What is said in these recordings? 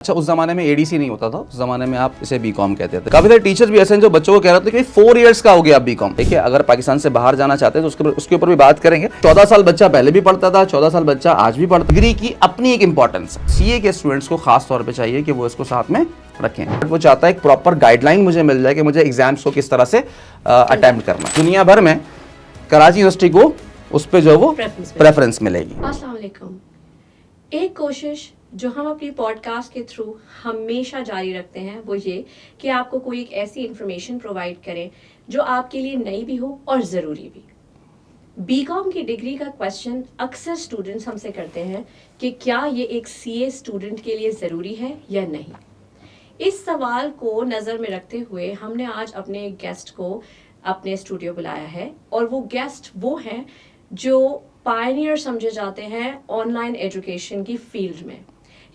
अच्छा, उस जमाने में एडीसी नहीं होता था, उस जमाने में आप इसे बीकॉम कहते थे। काफी सारे टीचर्स भी ऐसे हैं जो बच्चों को कह रहे थे कि 4 इयर्स का हो गया बीकॉम। देखिए, अगर पाकिस्तान से बाहर जाना चाहते हैं तो उसके ऊपर भी बात करेंगे। 14 साल बच्चा पहले भी पढ़ता था, 14 साल बच्चा आज भी पढ़ता। डिग्री की अपनी एक इंपॉर्टेंस है। सीए के स्टूडेंट्स को खास तौर पर चाहिए कि वो इसको साथ में रखें। वो चाहता है एक प्रॉपर गाइडलाइन मुझे मिल जाए कि मुझे एग्जाम्स को किस तरह से अटेम्प्ट करना। दुनिया भर में कराची यूनिवर्सिटी को उस पर जो वो प्रेफरेंस मिलेगी। अस्सलाम वालेकुम। एक कोशिश जो हम अपनी पॉडकास्ट के थ्रू हमेशा जारी रखते हैं वो ये कि आपको कोई एक ऐसी इंफॉर्मेशन प्रोवाइड करें जो आपके लिए नई भी हो और ज़रूरी भी। बीकॉम की डिग्री का क्वेश्चन अक्सर स्टूडेंट्स हमसे करते हैं कि क्या ये एक सीए स्टूडेंट के लिए ज़रूरी है या नहीं। इस सवाल को नज़र में रखते हुए हमने आज अपने गेस्ट को अपने स्टूडियो बुलाया है और वो गेस्ट वो हैं जो पायनियर समझे जाते हैं ऑनलाइन एजुकेशन की फील्ड में।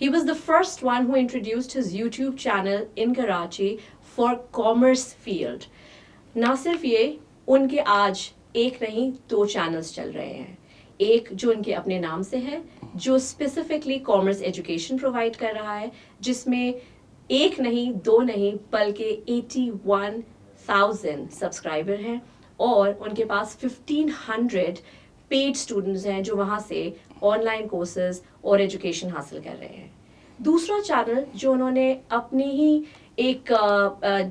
He was the first one who introduced his YouTube channel in Karachi for commerce field. ना सिर्फ ये, उनके आज एक नहीं 2 चैनल्स चल रहे हैं। एक जो उनके अपने नाम से है, जो स्पेसिफिकली कॉमर्स एजुकेशन प्रोवाइड कर रहा है, जिसमें एक नहीं 2 नहीं बल्कि 81,000 सब्सक्राइबर हैं और उनके पास 1500 पेड स्टूडेंट्स हैं जो वहाँ से ऑनलाइन कोर्सेज और एजुकेशन हासिल कर रहे हैं। दूसरा चैनल जो उन्होंने अपनी ही एक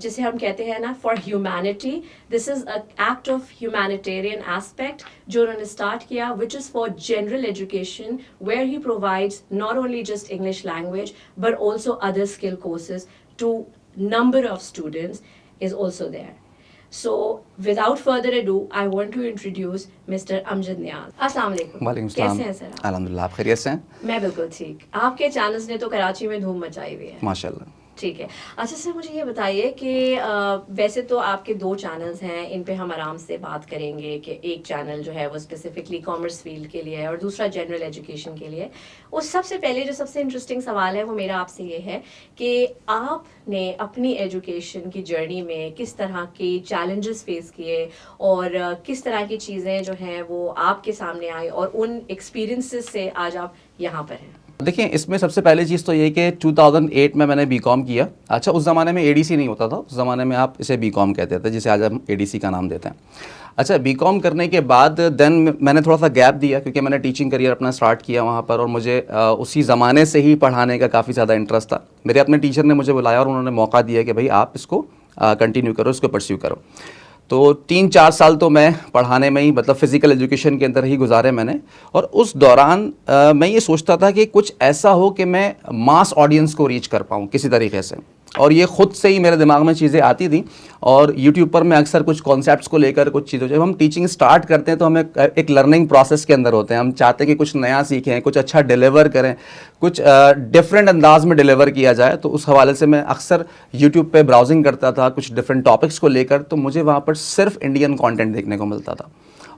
जिसे हम कहते हैं ना for humanity, this is a act of humanitarian aspect जो उन्होंने स्टार्ट किया, which is for general education where he provides not only just English language but also other skill courses to number of students is also there. So, without further ado, I want to introduce Mr. Amjad Niaz. अस्सलाम वालेकुम। वालेकुम सलाम। कैसे हैं sir आप? अल्हम्दुलिल्लाह, आप खैरियत से हैं? मैं बिल्कुल ठीक। आपके चैनल्स ने तो कराची में धूम मचाई हुई है। माशाल्लाह। ठीक है। अच्छा सर, मुझे ये बताइए कि वैसे तो आपके 2 चैनल्स हैं, इन पे हम आराम से बात करेंगे कि एक चैनल जो है वो स्पेसिफिकली कॉमर्स फील्ड के लिए है और दूसरा जनरल एजुकेशन के लिए। उस सबसे पहले जो सबसे इंटरेस्टिंग सवाल है वो मेरा आपसे ये है कि आपने अपनी एजुकेशन की जर्नी में किस तरह की चैलेंजेस फेस किए और किस तरह की चीज़ें जो हैं वो आपके सामने आई और उन एक्सपीरियंसेस से आज आप यहाँ पर हैं। देखिए, इसमें सबसे पहली चीज़ तो ये कि 2008 में मैंने बीकॉम किया। अच्छा, उस ज़माने में एडीसी नहीं होता था, उस ज़माने में आप इसे बीकॉम कहते थे, जिसे आज हम एडीसी का नाम देते हैं। अच्छा, बीकॉम करने के बाद देन मैंने थोड़ा सा गैप दिया क्योंकि मैंने टीचिंग करियर अपना स्टार्ट किया वहाँ पर और मुझे उसी ज़माने से ही पढ़ाने का काफ़ी ज़्यादा इंटरेस्ट था। मेरे अपने टीचर ने मुझे बुलाया और उन्होंने मौका दिया कि भाई आप इसको कंटिन्यू करो, इसको परस्यू करो। तो 3-4 साल तो मैं पढ़ाने में ही, मतलब फ़िज़िकल एजुकेशन के अंदर ही गुजारे मैंने। और उस दौरान मैं ये सोचता था कि कुछ ऐसा हो कि मैं मास ऑडियंस को रीच कर पाऊँ किसी तरीके से, और ये ख़ुद से ही मेरे दिमाग में चीज़ें आती थी। और यूट्यूब पर मैं अक्सर कुछ कॉन्सेप्ट्स को लेकर कुछ चीज़ों, जब हम टीचिंग स्टार्ट करते हैं तो हमें एक लर्निंग प्रोसेस के अंदर होते हैं। हम चाहते हैं कि कुछ नया सीखें, कुछ अच्छा डिलीवर करें, कुछ डिफरेंट अंदाज में डिलीवर किया जाए। तो उस हवाले से मैं अक्सर यूट्यूब पे ब्राउजिंग करता था कुछ डिफरेंट टॉपिक्स को लेकर, तो मुझे वहाँ पर सिर्फ इंडियन कंटेंट देखने को मिलता था,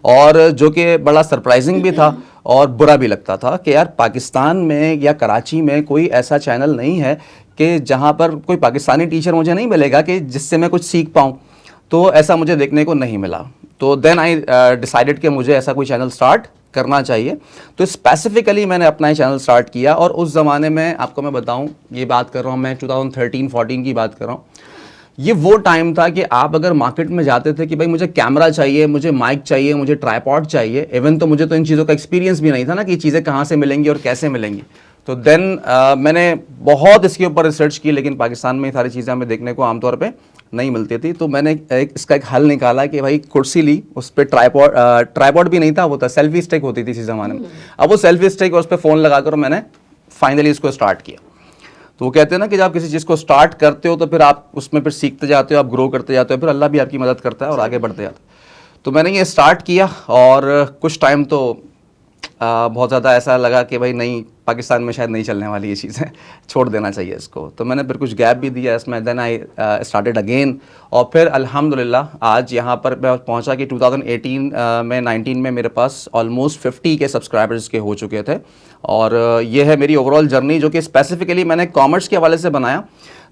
और जो कि बड़ा सरप्राइजिंग भी था और बुरा भी लगता था कि यार पाकिस्तान में या कराची में कोई ऐसा चैनल नहीं है कि जहाँ पर कोई पाकिस्तानी टीचर मुझे नहीं मिलेगा कि जिससे मैं कुछ सीख पाऊँ। तो ऐसा मुझे देखने को नहीं मिला। तो देन आई डिसाइडेड कि मुझे ऐसा कोई चैनल स्टार्ट करना चाहिए। तो स्पेसिफिकली मैंने अपना ही चैनल स्टार्ट किया। और उस ज़माने में आपको मैं बताऊं, ये बात कर रहा हूँ मैं 2013-14 की बात कर रहा हूँ। ये वो टाइम था कि आप अगर मार्केट में जाते थे कि भाई मुझे कैमरा चाहिए, मुझे माइक चाहिए, मुझे ट्राइपॉड चाहिए, इवन तो मुझे तो इन चीज़ों का एक्सपीरियंस भी नहीं था ना कि ये चीज़ें कहाँ से मिलेंगी और कैसे मिलेंगी। तो देन मैंने बहुत इसके ऊपर रिसर्च की, लेकिन पाकिस्तान में ये सारी चीज़ें हमें देखने को आमतौर पे नहीं मिलती थी। तो मैंने इसका एक हल निकाला कि भाई कुर्सी ली, उस पर ट्राइपॉड भी नहीं था, वो था सेल्फी स्टिक होती थी इसी ज़माने में। अब वो सेल्फी स्टिक और उस पर फ़ोन लगाकर मैंने फाइनली इसको स्टार्ट किया। तो वो कहते हैं ना कि जब आप किसी चीज़ को स्टार्ट करते हो तो फिर आप उसमें फिर सीखते जाते हो, आप ग्रो करते जाते हो, फिर अल्लाह भी आपकी मदद करता है और आगे बढ़ते जाते हो। तो मैंने ये स्टार्ट किया और कुछ टाइम तो बहुत ज़्यादा ऐसा लगा कि भाई नहीं, पाकिस्तान में शायद नहीं चलने वाली ये चीज़ें, छोड़ देना चाहिए इसको। तो मैंने फिर कुछ गैप भी दिया इसमें। देन आई स्टार्टेड अगेन और फिर अल्हम्दुलिल्लाह आज यहाँ पर मैं पहुँचा कि 2018 में 19 में मेरे पास ऑलमोस्ट 50 के सब्सक्राइबर्स के हो चुके थे। और ये है मेरी ओवरऑल जर्नी जो कि स्पेसिफिकली मैंने कॉमर्स के हवाले से बनाया।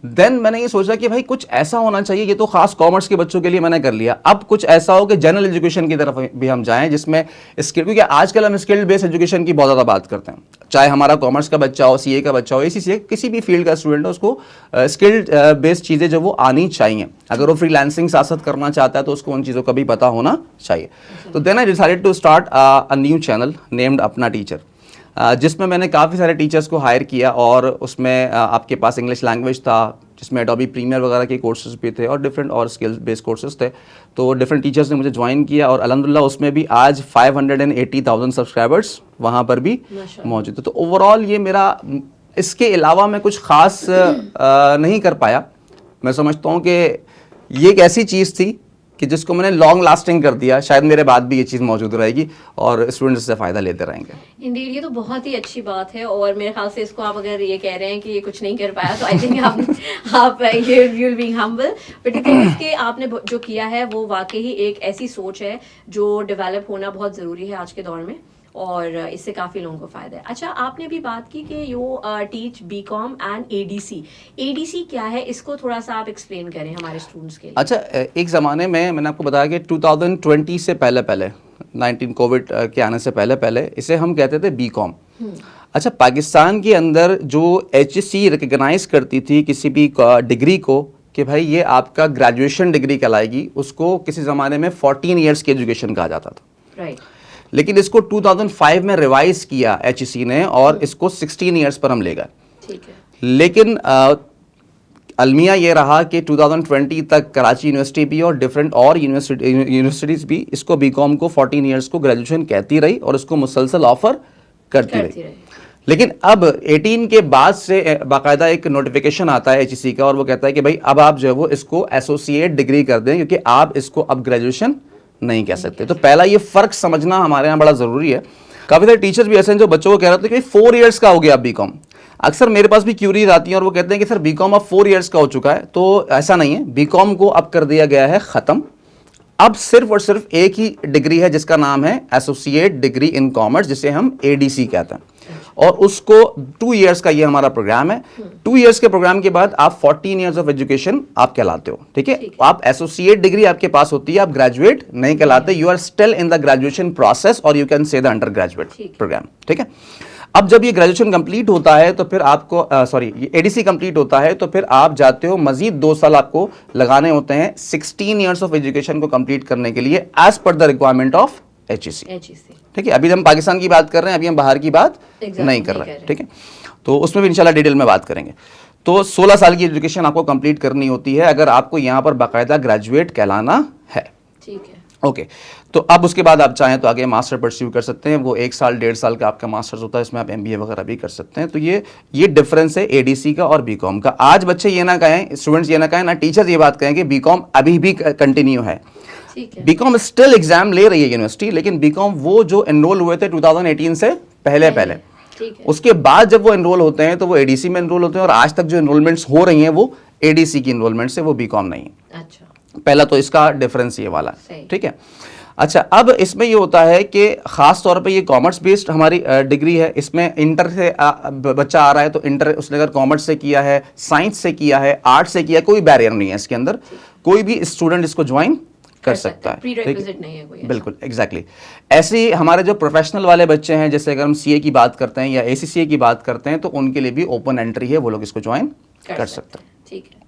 देन मैंने ये सोचा कि भाई कुछ ऐसा होना चाहिए, ये तो खास कॉमर्स के बच्चों के लिए मैंने कर लिया, अब कुछ ऐसा हो कि जनरल एजुकेशन की तरफ भी हम जाएं जिसमें स्किल, क्योंकि आजकल हम स्किल बेस्ड एजुकेशन की बहुत ज़्यादा बात करते हैं, चाहे हमारा कॉमर्स का बच्चा हो, सीए का बच्चा हो, एसीसीए किसी भी फील्ड का स्टूडेंट हो, उसको स्किल बेस्ड चीज़ें जो वो आनी चाहिए। अगर वो फ्रीलांसिंग साथ साथ करना चाहता है तो उसको उन चीज़ों का भी पता होना चाहिए। तो then I decided to start a new channel named Apna teacher, जिसमें मैंने काफ़ी सारे टीचर्स को हायर किया और उसमें आपके पास इंग्लिश लैंग्वेज था, जिसमें एडोबी प्रीमियर वगैरह के कोर्सेज भी थे और डिफरेंट और स्किल बेस्ड कोर्सेज थे। तो डिफरेंट टीचर्स ने मुझे ज्वाइन किया और अल्हम्दुलिल्लाह उसमें भी आज 580,000 सब्सक्राइबर्स वहाँ पर भी मौजूद थे। तो ओवरऑल ये मेरा, इसके अलावा मैं कुछ ख़ास नहीं कर पाया। मैं समझता हूँ कि ये एक ऐसी चीज़ थी कि जिसको मैंने लॉन्ग लास्टिंग कर दिया, शायद मेरे बाद भी ये चीज़ मौजूद रहेगी और स्टूडेंट्स इससे फ़ायदा लेते रहेंगे। इंडीड, ये तो बहुत ही अच्छी बात है और मेरे ख्याल से इसको आप अगर ये कह रहे हैं कि ये कुछ नहीं कर पाया तो आई थिंक आप ये विल बी हम्बल, बट इसके आपने जो किया है वो वाकई ही एक ऐसी सोच है जो डेवलप होना बहुत ज़रूरी है आज के दौर में और इससे काफ़ी लोगों को फ़ायदा है। अच्छा, आपने भी बात की कि you teach BCom and ADC. ADC क्या है, इसको थोड़ा सा आप एक्सप्लेन करें हमारे स्टूडेंट्स के लिए। अच्छा, एक ज़माने में मैंने आपको बताया कि 2020 से पहले 19 कोविड के आने से पहले इसे हम कहते थे बीकॉम। अच्छा, पाकिस्तान के अंदर जो HSC रिकग्नाइज करती थी किसी भी डिग्री को कि भाई ये आपका ग्रेजुएशन डिग्री कहलाएगी, उसको किसी ज़माने में 14 ईयर्स की एजुकेशन कहा जाता था। राइट। लेकिन इसको 2005 में रिवाइज किया HSC ने और इसको 16 ईयर्स पर हम ले गए। ठीक है। लेकिन अलमिया ये रहा कि 2020 तक कराची यूनिवर्सिटी भी और डिफरेंट और यूनिवर्सिटीज़ भी इसको बीकॉम को 14 ईयर्स को ग्रेजुएशन कहती रही और उसको मुसलसल ऑफर करती रही। लेकिन अब 18 के बाद से बाकायदा एक नोटिफिकेशन आता है HSC का और वो कहता है कि भाई अब आप जो है वो इसको एसोसिएट डिग्री कर दें, क्योंकि आप इसको अब ग्रेजुएशन नहीं कह सकते। तो पहला ये फ़र्क समझना हमारे यहाँ बड़ा ज़रूरी है। काफ़ी सारे टीचर्स भी ऐसे हैं जो बच्चों को कह रहे थे कि 4 ईयर्स का हो गया अब बीकॉम। अक्सर मेरे पास भी क्यूरीज आती हैं और वो कहते हैं कि सर बीकॉम अब 4 ईयर्स का हो चुका है। तो ऐसा नहीं है, बीकॉम को अब कर दिया गया है ख़त्म। अब सिर्फ और सिर्फ एक ही डिग्री है जिसका नाम है एसोसिएट डिग्री इन कॉमर्स, जिसे हम ADC कहते हैं, और उसको 2 ईयर्स का ये हमारा प्रोग्राम है। 2 ईयर्स के प्रोग्राम के बाद आप 14 ईयर्स ऑफ एजुकेशन आप कहलाते हो। ठीक है, आप एसोसिएट डिग्री आपके पास होती है, आप ग्रेजुएट नहीं कहलाते, you are still in the graduation process और you can say the undergraduate programme. ठीक है, अब जब ये ग्रेजुएशन कंप्लीट होता है तो फिर आपको ये ADC कंप्लीट होता है तो फिर आप जाते हो, मजीद 2 साल आपको लगाने होते हैं 16 ईयर्स ऑफ एजुकेशन को कंप्लीट करने के लिए as per the requirement of HSC। ठीक है, अभी हम पाकिस्तान की बात कर रहे हैं, अभी हम बाहर की बात नहीं कर रहे हैं। ठीक है, तो उसमें भी इंशाल्लाह डिटेल में बात करेंगे। तो 16 साल की एजुकेशन आपको कंप्लीट करनी होती है अगर आपको यहाँ पर बाकायदा ग्रेजुएट कहलाना है। ठीक है, ओके। तो अब उसके बाद आप चाहें तो आगे मास्टर परस्यू कर सकते हैं, वो 1 साल 1.5 साल का आपका मास्टर्स होता है, इसमें आप MBA वगैरह भी कर सकते हैं। तो ये डिफरेंस है ADC का और बीकॉम का। आज बच्चे ये ना कहें, स्टूडेंट्स ये ना कहें, ना टीचर्स ये बात कहें कि बीकॉम अभी भी कंटिन्यू है। बीकॉम स्टिल एग्जाम ले रही है यूनिवर्सिटी, लेकिन बीकॉम वो जो एनरोल हुए थे 2018 से पहले उसके बाद जब वो एनरोल होते हैं तो वो ADC में एनरोल होते हैं और आज तक जो एनरोलमेंट्स हो रही हैं वो ADC की एनरोलमेंट से, वो बीकॉम नहीं है। अच्छा, पहला तो इसका डिफरेंस ये वाला है। ठीक है, अच्छा, अब इसमें ये होता है कि ख़ास तौर पे ये कॉमर्स बेस्ड हमारी डिग्री है। इसमें इंटर से बच्चा आ रहा है तो इंटर उसने अगर कॉमर्स से किया है, साइंस से किया है, आर्ट से किया है, कोई बैरियर नहीं है इसके अंदर, कोई भी स्टूडेंट इसको ज्वाइन कर सकता है। प्रीरेक्विजिट नहीं है कोई। बिल्कुल, एग्जैक्टली। ऐसे ही हमारे जो प्रोफेशनल वाले बच्चे हैं, जैसे अगर हम CA की बात करते हैं या ACCA की बात करते हैं, तो उनके लिए भी ओपन एंट्री है, वो लोग इसको ज्वाइन कर सकते हैं। ठीक है,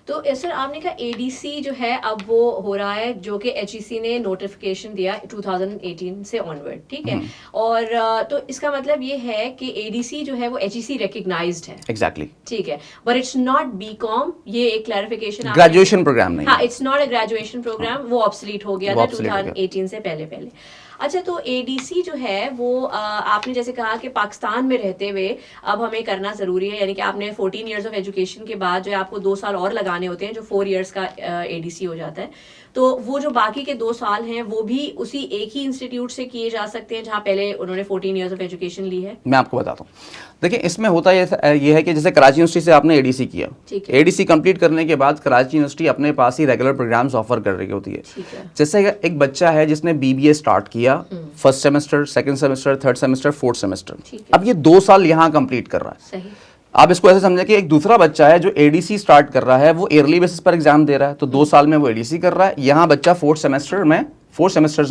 तो सर आपने कहा ADC जो है अब वो हो रहा है, जो कि HEC ने नोटिफिकेशन दिया 2018 से ऑनवर्ड। ठीक है, और तो इसका मतलब ये है कि ADC जो है वो HEC रिकग्नाइज्ड है। एग्जैक्टली। ठीक है, बट इट्स नॉट बीकॉम, ये एक क्लैरिफिकेशन। ग्रेजुएशन प्रोग्राम नहीं। हाँ, it's not a graduation program, वो ऑब्सोलीट हो गया था 2018 से पहले। अच्छा, तो ADC जो है वो आपने जैसे कहा कि पाकिस्तान में रहते हुए अब हमें करना ज़रूरी है, यानी कि आपने 14 ईयर्स ऑफ एजुकेशन के बाद जो है आपको 2 साल और लगाने होते हैं, जो 4 ईयर्स का ADC हो जाता है। तो वो जो बाकी के 2 साल हैं वो भी उसी एक ही इंस्टीट्यूट से किए जा सकते हैं जहाँ पहले उन्होंने 14 ईयर्स ऑफ एजुकेशन ली है। मैं आपको बताता हूँ, देखिए इसमें होता ये है कि जैसे कराची यूनिवर्सिटी से आपने ADC किया, ADC कंप्लीट करने के बाद कराची यूनिवर्सिटी अपने पास ही रेगुलर प्रोग्राम्स ऑफर कर रही होती है। जैसे एक बच्चा है जिसने BBA स्टार्ट किया किया, first semester, second semester, third semester, fourth semester, ठीक है। अब ये 2 साल यहाँ कंप्लीट कर रहा है। सही। आप इसको ऐसे समझें कि एक दूसरा बच्चा है जो एडीसी स्टार्ट कर रहा है, वो ईयरली बेसिस पर एग्जाम दे रहा है, तो 2 साल में वो एडीसी कर रहा है। यहाँ बच्चा फोर्थ सेमेस्टर्स में फोर्थ सेमेस्टर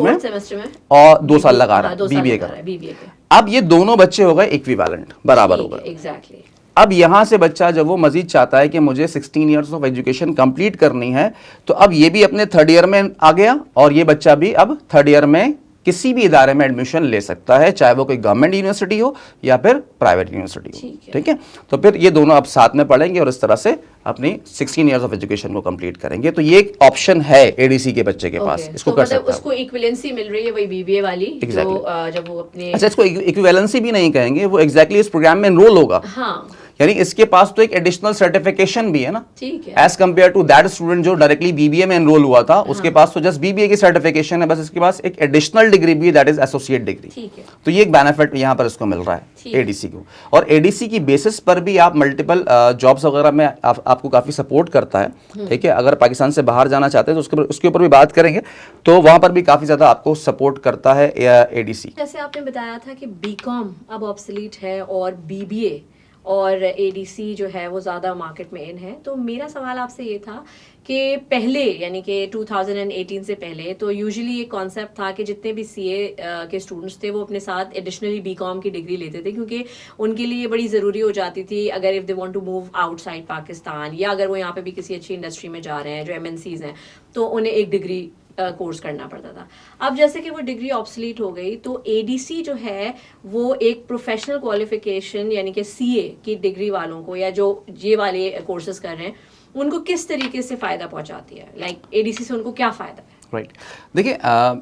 में और 2 साल लगा रहा है, 2 साल बीबीए लगा कर रहा रहा है, है। बीबीए के। अब ये दोनों बच्चे हो गए इक्विवेलेंट, बराबर हो गए। एग्जैक्टली। अब यहाँ से बच्चा जब वो मजीद चाहता है कि मुझे 16 इयर्स ऑफ एजुकेशन कंप्लीट करनी है, तो अब ये भी अपने थर्ड ईयर में आ गया और ये बच्चा भी अब थर्ड ईयर में किसी भी इदारे में एडमिशन ले सकता है, चाहे वो कोई गवर्नमेंट यूनिवर्सिटी हो या फिर प्राइवेट यूनिवर्सिटी हो। ठीक है, तो फिर ये दोनों अब साथ में पढ़ेंगे और इस तरह से अपनी 16 इयर्स ऑफ एजुकेशन को कंप्लीट करेंगे। तो ये एक ऑप्शन है एडीसी के बच्चे के पास, इसको कर सकता है। उसको इक्विवेलेंसी मिल रही है वही बीबीए वाली, Exactly. जो जब वो अपने अच्छा, इसको इक्विवेलेंसी भी नहीं कहेंगे, वो एग्जैक्टली इस प्रोग्राम में एनरोल होगा। हाँ, यानी इसके पास तो एक एडिशनल सर्टिफिकेशन भी है ना, ठीक है। As compare to that student जो डायरेक्टली बीबीए में एनरोल हुआ था, उसके पास तो जस्ट बीबीए की सर्टिफिकेशन है, बस इसके पास एक एडिशनल डिग्री भी, दैट इज एसोसिएट डिग्री। ठीक है। तो ये एक बेनिफिट यहाँ पर इसको मिल रहा है एडीसी को, और एडीसी की बेसिस पर भी आप मल्टीपल जॉब्स वगैरह में आपको काफी सपोर्ट करता है। ठीक है, अगर पाकिस्तान से बाहर जाना चाहते हैं तो उसके ऊपर भी बात करेंगे, तो वहां पर भी काफी ज्यादा आपको सपोर्ट करता है एडीसी। जैसे आपने बताया था कि बीकॉम अब ऑब्सोलीट है और बीबीए और एडीसी जो है वो ज़्यादा मार्केट में इन है, तो मेरा सवाल आपसे ये था कि पहले यानी कि 2018 से पहले तो यूजुअली ये कॉन्सेप्ट था कि जितने भी सीए के स्टूडेंट्स थे वो अपने साथ एडिशनली बीकॉम की डिग्री लेते थे, क्योंकि उनके लिए बड़ी ज़रूरी हो जाती थी अगर if they want to move outside Pakistan, या अगर वो यहाँ पे भी किसी अच्छी इंडस्ट्री में जा रहे हैं जो एमएनसीज हैं, तो उन्हें एक डिग्री कोर्स करना पड़ता था। अब जैसे कि वो डिग्री ऑब्सोलीट हो गई, तो एडीसी जो है वो एक प्रोफेशनल क्वालिफिकेशन यानी कि सीए की डिग्री वालों को, या जो ये वाले कोर्सेज कर रहे हैं, उनको किस तरीके से फ़ायदा पहुंचाती है? लाइक एडीसी से उनको क्या फ़ायदा है? राइट, देखिए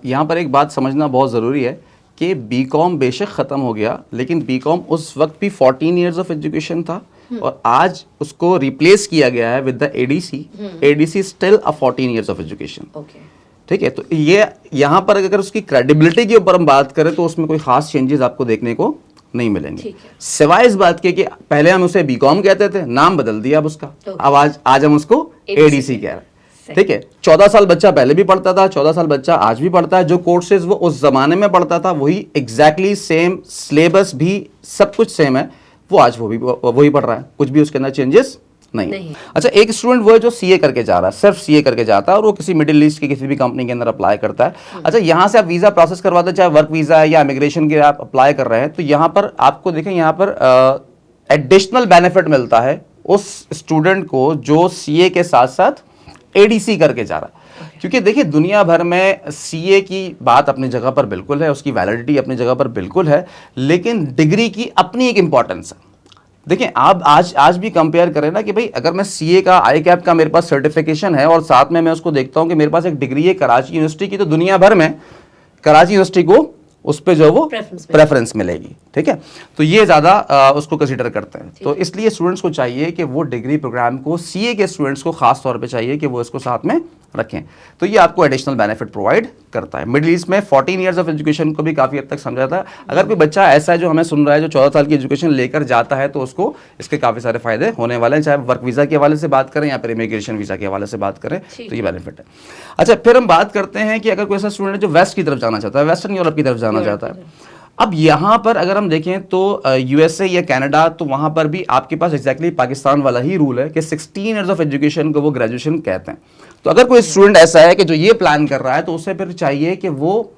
यहाँ पर एक बात समझना बहुत ज़रूरी है कि बीकॉम बेशक ख़त्म हो गया, लेकिन बीकॉम उस वक्त भी 14 इयर्स ऑफ एजुकेशन था और आज उसको रिप्लेस किया गया है with the ADC. ADC still a 14 years of education. Okay, ठीक है, तो ये यहाँ पर अगर उसकी क्रेडिबिलिटी के ऊपर हम बात करें तो उसमें कोई खास चेंजेस आपको देखने को नहीं मिलेंगे, सिवाय इस बात के कि पहले हम उसे बीकॉम कहते थे, नाम बदल दिया अब उसका, अब आज हम उसको एडीसी कह रहे हैं। ठीक है, 14 साल बच्चा पहले भी पढ़ता था, 14 साल बच्चा आज भी पढ़ता है, जो कोर्सेज वो उस जमाने में पढ़ता था वही एग्जैक्टली सेम, सिलेबस भी सब कुछ सेम है, वो आज वो भी वही पढ़ रहा है, कुछ भी उसके अंदर चेंजेस नहीं। अच्छा, एक स्टूडेंट वो है जो सीए करके जा रहा है, सिर्फ सीए करके जाता है और वो किसी मिडिल ईस्ट की किसी भी कंपनी के अंदर अप्लाई करता है। अच्छा, यहाँ से आप वीज़ा प्रोसेस करवाते हैं, चाहे वर्क वीज़ा है या इमिग्रेशन के आप अप्लाई कर रहे हैं, तो यहाँ पर आपको देखें, यहाँ पर एडिशनल बेनिफिट मिलता है उस स्टूडेंट को जो सीए के साथ साथ एडीसी करके जा रहा है। क्योंकि देखिए, दुनिया भर में सीए की बात अपनी जगह पर बिल्कुल है, उसकी वैलिडिटी अपनी जगह पर बिल्कुल है, लेकिन डिग्री की अपनी एक इंपॉर्टेंस है। देखिए, आप आज भी कंपेयर करें ना कि भाई अगर मैं सीए का ICAP का मेरे पास सर्टिफिकेशन है और साथ में मैं उसको देखता हूं कि मेरे पास एक डिग्री है कराची यूनिवर्सिटी की, तो दुनिया भर में कराची यूनिवर्सिटी को उस पे जो वो प्रेफरेंस मिलेगी। ठीक है, तो ये ज़्यादा उसको कंसीडर करते हैं। तो इसलिए स्टूडेंट्स को चाहिए कि वो डिग्री प्रोग्राम को, सीए के स्टूडेंट्स को खास तौर पे चाहिए कि वो इसको साथ में रखें, तो ये आपको एडिशनल बेनिफिट प्रोवाइड करता है। मिडिल ईस्ट में 14 इयर्स ऑफ एजुकेशन को भी काफ़ी हद तक समझा था। अगर कोई बच्चा ऐसा है जो हमें सुन रहा है जो 14 साल की एजुकेशन लेकर जाता है, तो उसको इसके काफ़ी सारे फायदे होने वाले हैं, चाहे वर्क वीज़ा के हवाले से बात करें या फिर इमिग्रेशन वीज़ा के हवाले से बात करें, तो ये बेनिफिट है। अच्छा, फिर हम बात करते हैं कि अगर कोई ऐसा स्टूडेंट है जो वेस्ट की तरफ जाना चाहता है, वेस्टर्न यूरोप की तरफ जाना चाहता है, अब यहाँ पर अगर हम देखें तो यूएसए या कनाडा, तो वहाँ पर भी आपके पास एग्जैक्टली पाकिस्तान वाला ही रूल है कि 16 इयर्स ऑफ एजुकेशन को वो ग्रेजुएशन कहते हैं। तो अगर कोई स्टूडेंट ऐसा है कि जो ये प्लान कर रहा है, तो उसे फिर चाहिए कि वो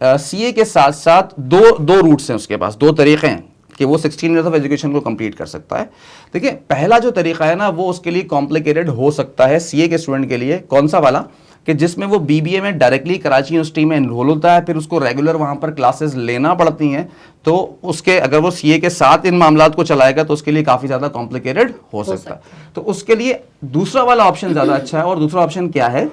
सीए के साथ साथ दो रूट्स हैं उसके पास, 2 तरीक़े हैं कि वो 16 इयर्स ऑफ एजुकेशन को कंप्लीट कर सकता है। देखिए, पहला जो तरीका है ना, वो उसके लिए कॉम्प्लिकेटेड हो सकता है सीए के स्टूडेंट के लिए। कौन सा वाला? कि जिसमें वो बीबीए में डायरेक्टली कराची यूनिवर्सिटी में एनरोल होता है, फिर उसको रेगुलर वहाँ पर क्लासेस लेना पड़ती हैं, तो उसके अगर वो सीए के साथ इन मामलात को चलाएगा तो उसके लिए काफ़ी ज़्यादा कॉम्प्लिकेटेड हो सकता है। तो उसके लिए दूसरा वाला ऑप्शन ज़्यादा अच्छा है। और दूसरा ऑप्शन क्या है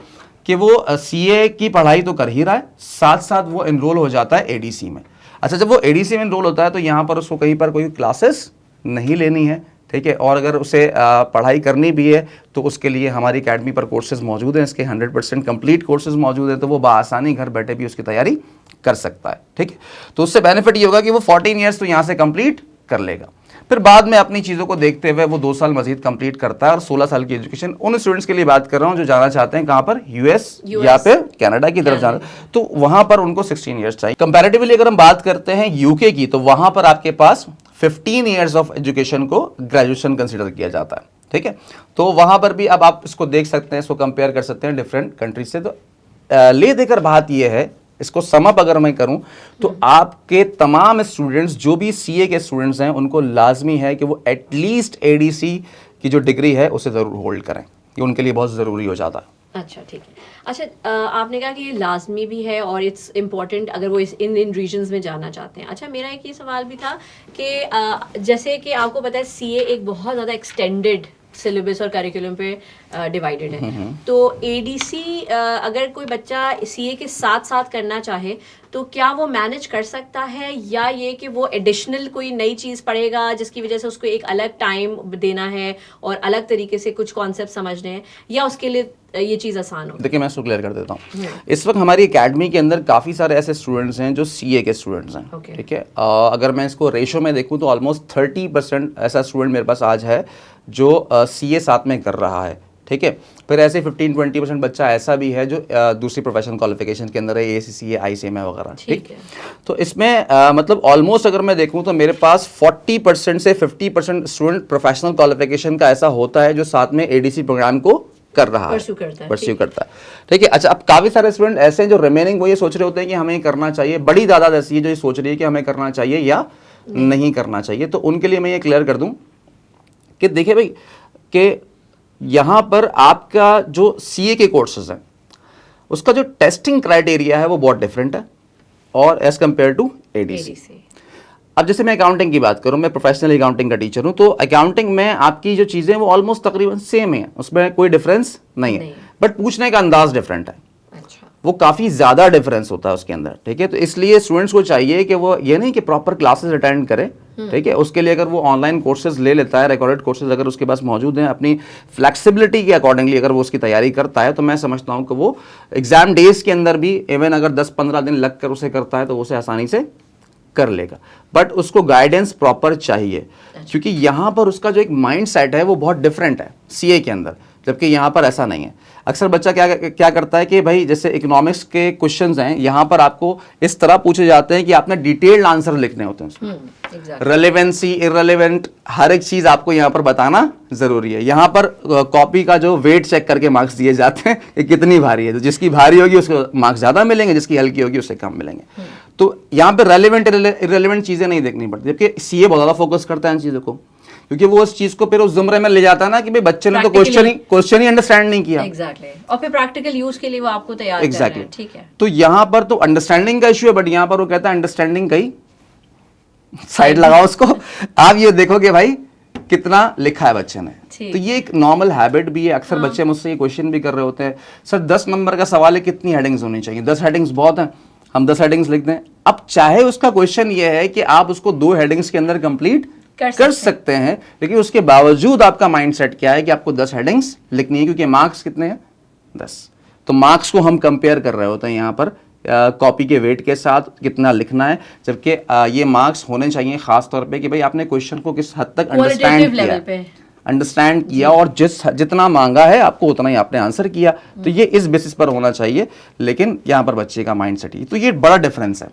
कि वो सीए की पढ़ाई तो कर ही रहा है, साथ साथ वो एनरोल हो जाता है एडीसी में। अच्छा, जब वो एडीसी में एनरोल होता है तो यहाँ पर उसको कहीं पर कोई क्लासेस नहीं लेनी है। ठीक है, और अगर उसे पढ़ाई करनी भी है तो उसके लिए हमारी अकेडमी पर कोर्सेज मौजूद हैं, इसके 100% कंप्लीट कोर्सेज मौजूद हैं, तो वो बआसानी घर बैठे भी उसकी तैयारी कर सकता है। ठीक है, तो उससे बेनिफिट ये होगा कि वो 14 ईयर्स तो यहाँ से कंप्लीट कर लेगा। फिर बाद में अपनी चीज़ों को देखते हुए वो 2 साल मजीद कंप्लीट करता है और 16 साल की एजुकेशन उन स्टूडेंट्स के लिए बात कर रहा हूँ जो जाना चाहते हैं कहाँ पर, यूएस या फिर कनाडा की तरफ जाना, तो वहाँ पर उनको 16 ईयर्स चाहिए। कंपैरेटिवली अगर हम बात करते हैं यूके की, तो वहाँ पर आपके पास 15 ईयर्स ऑफ एजुकेशन को ग्रेजुएशन कंसिडर किया जाता है, ठीक है। तो वहाँ पर भी अब आप इसको देख सकते हैं, इसको कंपेयर कर सकते हैं डिफरेंट कंट्रीज से। तो ले देकर बात यह है, इसको समअप अगर मैं करूं तो आपके तमाम स्टूडेंट्स जो भी सीए के स्टूडेंट्स हैं उनको लाजमी है कि वो एटलीस्ट एडीसी की जो डिग्री है उसे ज़रूर होल्ड करें, ये उनके लिए बहुत ज़रूरी हो जाता है। अच्छा, ठीक है। अच्छा, आपने कहा कि ये लाजमी भी है और इट्स इम्पॉर्टेंट अगर वो इन रीजन्स में जाना चाहते हैं। अच्छा, मेरा एक ये सवाल भी था कि जैसे कि आपको पता है सीए एक बहुत ज़्यादा एक्सटेंडेड सिलेबस और करिकुलम पे डिवाइडेड है, तो एडीसी अगर कोई बच्चा सीए के साथ साथ करना चाहे तो क्या वो मैनेज कर सकता है, या ये कि वो एडिशनल कोई नई चीज़ पढ़ेगा जिसकी वजह से उसको एक अलग टाइम देना है और अलग तरीके से कुछ कॉन्सेप्ट समझने हैं, या उसके लिए ये चीज़ आसान हो? देखिए मैं इसको क्लियर कर देता हूँ। इस वक्त हमारी एकेडमी के अंदर काफ़ी सारे ऐसे स्टूडेंट्स हैं जो सीए के स्टूडेंट्स हैं, ठीक है। अगर मैं इसको रेशो में देखूँ तो ऑलमोस्ट 30% ऐसा स्टूडेंट मेरे पास आज है जो सीए साथ में कर रहा है, ठीक है। फिर ऐसे 15-20% बच्चा ऐसा भी है जो दूसरी प्रोफेशनल क्वालिफिकेशन के अंदर है, एसीसीए, आईसीएमए वगैरह, ठीक है। तो इसमें मतलब ऑलमोस्ट अगर मैं देखूं तो मेरे पास 40% से 50% स्टूडेंट प्रोफेशनल क्वालिफिकेशन का ऐसा होता है जो साथ में एडीसी प्रोग्राम को कर रहा है, परस्यू करता है, ठीक है। अच्छा, अब काफ़ी सारे स्टूडेंट ऐसे हैं जो रिमेनिंग वो ये सोच रहे होते हैं कि हमें करना चाहिए, बड़ी तादाद ऐसी है जो ये सोच रही है कि हमें करना चाहिए या नहीं करना चाहिए। तो उनके लिए मैं ये क्लियर कर दूं कि देखिए भाई कि यहाँ पर आपका जो सीए के कोर्सेज हैं उसका जो टेस्टिंग क्राइटेरिया है वो बहुत डिफरेंट है और एज कंपेयर टू एडीसी। अब जैसे मैं अकाउंटिंग की बात करूं, मैं प्रोफेशनल अकाउंटिंग का टीचर हूं, तो अकाउंटिंग में आपकी जो चीज़ें वो ऑलमोस्ट तकरीबन सेम है, उसमें कोई डिफरेंस नहीं है, बट पूछने का अंदाज डिफरेंट है। अच्छा। वो काफ़ी ज़्यादा डिफरेंस होता है उसके अंदर, ठीक है। तो इसलिए स्टूडेंट्स को चाहिए कि वो ये नहीं कि प्रॉपर क्लासेस अटेंड करे, ठीक है। उसके लिए अगर वो ऑनलाइन कोर्सेज ले लेता है, रिकॉर्डेड कोर्सेज अगर उसके पास मौजूद हैं, अपनी फ्लेक्सिबिलिटी के अकॉर्डिंगली अगर वो उसकी तैयारी करता है, तो मैं समझता हूँ कि वो एग्जाम डेज के अंदर भी इवन अगर 10-15 दिन लग कर उसे करता है तो उसे आसानी से कर लेगा। बट उसको गाइडेंस प्रॉपर चाहिए, क्योंकि यहाँ पर उसका जो एक माइंड सेट है वो बहुत डिफरेंट है सीए के अंदर, जबकि यहाँ पर ऐसा नहीं है। अक्सर बच्चा क्या करता है कि भाई जैसे इकोनॉमिक्स के क्वेश्चंस हैं, यहाँ पर आपको इस तरह पूछे जाते हैं कि आपने डिटेल्ड आंसर लिखने होते हैं, रेलेवेंसी, इररेलेवेंट, हर एक चीज़ आपको यहाँ पर बताना ज़रूरी है। यहाँ पर कॉपी का जो वेट चेक करके मार्क्स दिए जाते हैं कि कितनी भारी है, तो जिसकी भारी होगी उसको मार्क्स ज़्यादा मिलेंगे, जिसकी हल्की होगी उससे कम मिलेंगे। तो यहाँ पर रेलेवेंट इररेलेवेंट चीज़ें नहीं देखनी पड़ती, जबकि सीए बहुत ज़्यादा फोकस करता है इन चीज़ों को, क्योंकि वो उस चीज को फिर उस जुमरे में ले जाता है ना कि भाई बच्चे ने तो क्वेश्चन ही अंडरस्टैंड नहीं किया। एग्जैक्टली। और फिर प्रैक्टिकल यूज के लिए वो आपको तैयार कर रहे हैं, ठीक है। तो यहाँ पर तो अंडरस्टैंडिंग का इश्यू है, बट यहाँ पर वो कहता है अंडरस्टैंडिंग कहीं साइड लगाओ उसको, आप ये देखो कि भाई कितना लिखा है बच्चे ने। तो ये एक नॉर्मल हैबिट भी है। अक्सर बच्चे मुझसे ये क्वेश्चन भी कर रहे होते हैं, सर 10 नंबर का सवाल है, कितनी हेडिंग्स होनी चाहिए? 10 हेडिंग्स बहुत हैं, हम 10 हेडिंग्स लिख दें। अब चाहे उसका क्वेश्चन ये है कि आप उसको 2 हेडिंग्स के अंदर कंप्लीट कर सकते हैं, लेकिन उसके बावजूद आपका माइंडसेट क्या है कि आपको 10 हेडिंग्स लिखनी है, क्योंकि मार्क्स कितने हैं? 10। तो मार्क्स को हम कंपेयर कर रहे होते हैं यहाँ पर कॉपी के वेट के साथ कितना लिखना है, जबकि ये मार्क्स होने चाहिए खास तौर पे कि भाई आपने क्वेश्चन को किस हद तक अंडरस्टैंड किया और जितना मांगा है आपको उतना ही आपने आंसर किया। तो ये इस बेसिस पर होना चाहिए, लेकिन यहाँ पर बच्चे का माइंडसेट ही, तो ये बड़ा डिफरेंस है।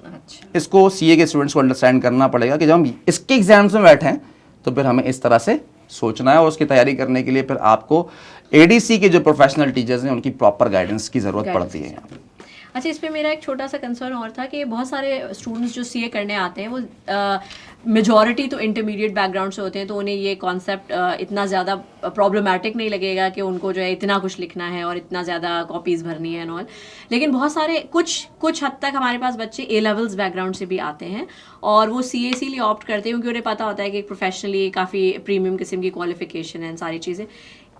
इसको सीए के स्टूडेंट्स को अंडरस्टैंड करना पड़ेगा कि जब हम इसके एग्जाम्स में बैठे हैं तो फिर हमें इस तरह से सोचना है, और उसकी तैयारी करने के लिए फिर आपको एडीसी के जो प्रोफेशनल टीचर्स हैं उनकी प्रॉपर गाइडेंस की ज़रूरत पड़ती है। अच्छा, इस पे मेरा एक छोटा सा कंसर्न और था कि बहुत सारे स्टूडेंट्स जो सीए करने आते हैं वो मेजॉरिटी तो इंटरमीडिएट बैकग्राउंड से होते हैं, तो उन्हें ये कॉन्सेप्ट इतना ज़्यादा प्रॉब्लमैटिक नहीं लगेगा कि उनको जो है इतना कुछ लिखना है और इतना ज़्यादा कॉपीज़ भरनी है एंड ऑल। लेकिन बहुत सारे कुछ हद तक हमारे पास बच्चे ए लेवल्स बैकग्राउंड से भी आते हैं और वो सीए इसीलिए ऑप्ट करते हैं क्योंकि उन्हें पता होता है कि प्रोफेशनली काफ़ी प्रीमियम किस्म की क्वालिफिकेशन है, सारी चीज़ें।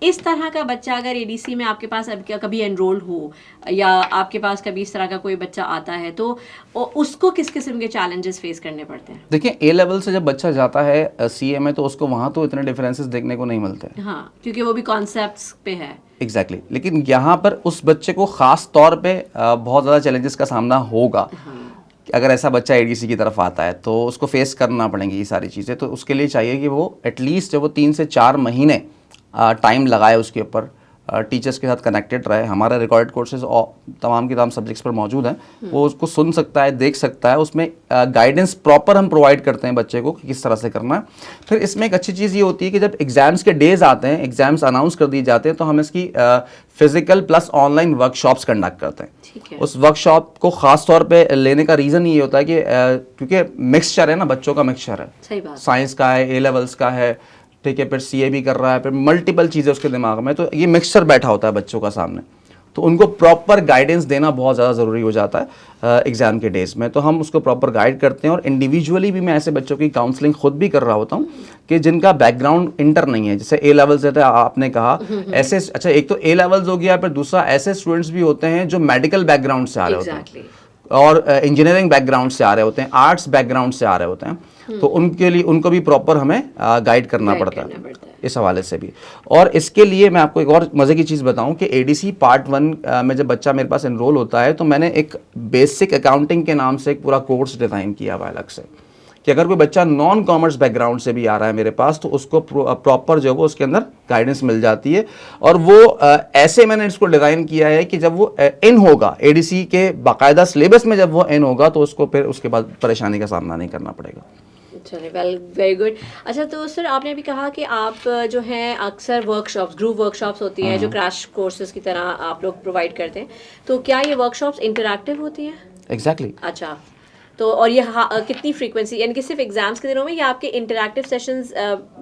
इस तरह का बच्चा अगर एडीसी में आपके पास अब कभी एनरोल हो या आपके पास कभी इस तरह का कोई बच्चा आता है, तो उसको किस किस्म के चैलेंजेस फेस करने पड़ते हैं? देखिए, ए लेवल से जब बच्चा जाता है सीए में तो उसको वहाँ तो इतने डिफरेंसेस देखने को नहीं मिलते। हाँ, क्योंकि वो भी कॉन्सेप्ट्स पे है। एग्जैक्टली। लेकिन यहाँ पर उस बच्चे को ख़ास तौर पे बहुत ज़्यादा चैलेंजेस का सामना होगा, कि अगर ऐसा बच्चा एडीसी की तरफ आता है तो उसको फेस करना पड़ेंगी ये सारी चीज़ें। तो उसके लिए चाहिए कि वो एटलीस्ट वो 3 से 4 महीने टाइम लगाए उसके ऊपर, टीचर्स के साथ कनेक्टेड रहे। हमारा रिकॉर्डेड कोर्सेज और तमाम के तमाम सब्जेक्ट्स पर मौजूद हैं, वो उसको सुन सकता है, देख सकता है, उसमें गाइडेंस प्रॉपर हम प्रोवाइड करते हैं बच्चे को कि किस तरह से करना है। फिर इसमें एक अच्छी चीज़ ये होती है कि जब एग्ज़ाम्स के डेज आते हैं, एग्ज़ाम्स अनाउंस कर दिए जाते हैं, तो हम इसकी physical plus online workshops conduct करते हैं। ठीक है। उस वर्कशॉप को ख़ास तौर पे लेने का रीज़न ये होता है कि क्योंकि मिक्सचर है ना, बच्चों का मिक्सचर है, सही बात। साइंस का है, ए लेवल्स का है, ठीक है, फिर सीए भी कर रहा है, फिर मल्टीपल चीज़ें उसके दिमाग में, तो ये मिक्सचर बैठा होता है बच्चों का सामने। तो उनको प्रॉपर गाइडेंस देना बहुत ज़्यादा ज़रूरी हो जाता है एग्ज़ाम के डेज़ में। तो हम उसको प्रॉपर गाइड करते हैं, और इंडिविजुअली भी मैं ऐसे बच्चों की काउंसलिंग खुद भी कर रहा होता हूँ कि जिनका बैकग्राउंड इंटर नहीं है, जैसे ए लेवल्स रहते हैं, आपने कहा ऐसे, अच्छा एक तो ए लेवल्स हो गया, फिर दूसरा ऐसे स्टूडेंट्स भी होते हैं जो मेडिकल बैकग्राउंड से आ रहे होते हैं और इंजीनियरिंग बैकग्राउंड से आ रहे होते हैं, आर्ट्स बैकग्राउंड से आ रहे होते हैं। तो उनके लिए उनको भी प्रॉपर हमें गाइड करना पड़ता है इस हवाले से भी। और इसके लिए मैं आपको एक और मज़े की चीज़ बताऊं कि एडीसी पार्ट 1 में जब बच्चा मेरे पास एनरोल होता है, तो मैंने एक बेसिक अकाउंटिंग के नाम से एक पूरा कोर्स डिज़ाइन किया हुआ अलग से, कि अगर कोई बच्चा नॉन कॉमर्स बैकग्राउंड से भी आ रहा है मेरे पास, तो उसको प्रॉपर जो है वो उसके अंदर गाइडेंस मिल जाती है। और वो ऐसे मैंने इसको डिज़ाइन किया है कि जब वो इन होगा एडीसी के बाकायदा सिलेबस में, जब वो इन होगा तो उसको फिर उसके बाद परेशानी का सामना नहीं करना पड़ेगा। चलिए, वेल, वेरी गुड। अच्छा, तो सर आपने अभी कहा कि आप जो हैं अक्सर वर्कशॉप्स, ग्रुप वर्कशॉप्स होती हैं जो क्रैश कोर्सेज की तरह आप लोग प्रोवाइड करते हैं, तो क्या ये वर्कशॉप्स इंटरैक्टिव होती हैं? एग्जैक्टली। अच्छा, तो और ये कितनी फ्रीक्वेंसी, यानी कि सिर्फ एग्जाम्स के दिनों में, या आपके इंटरैक्टिव सेशंस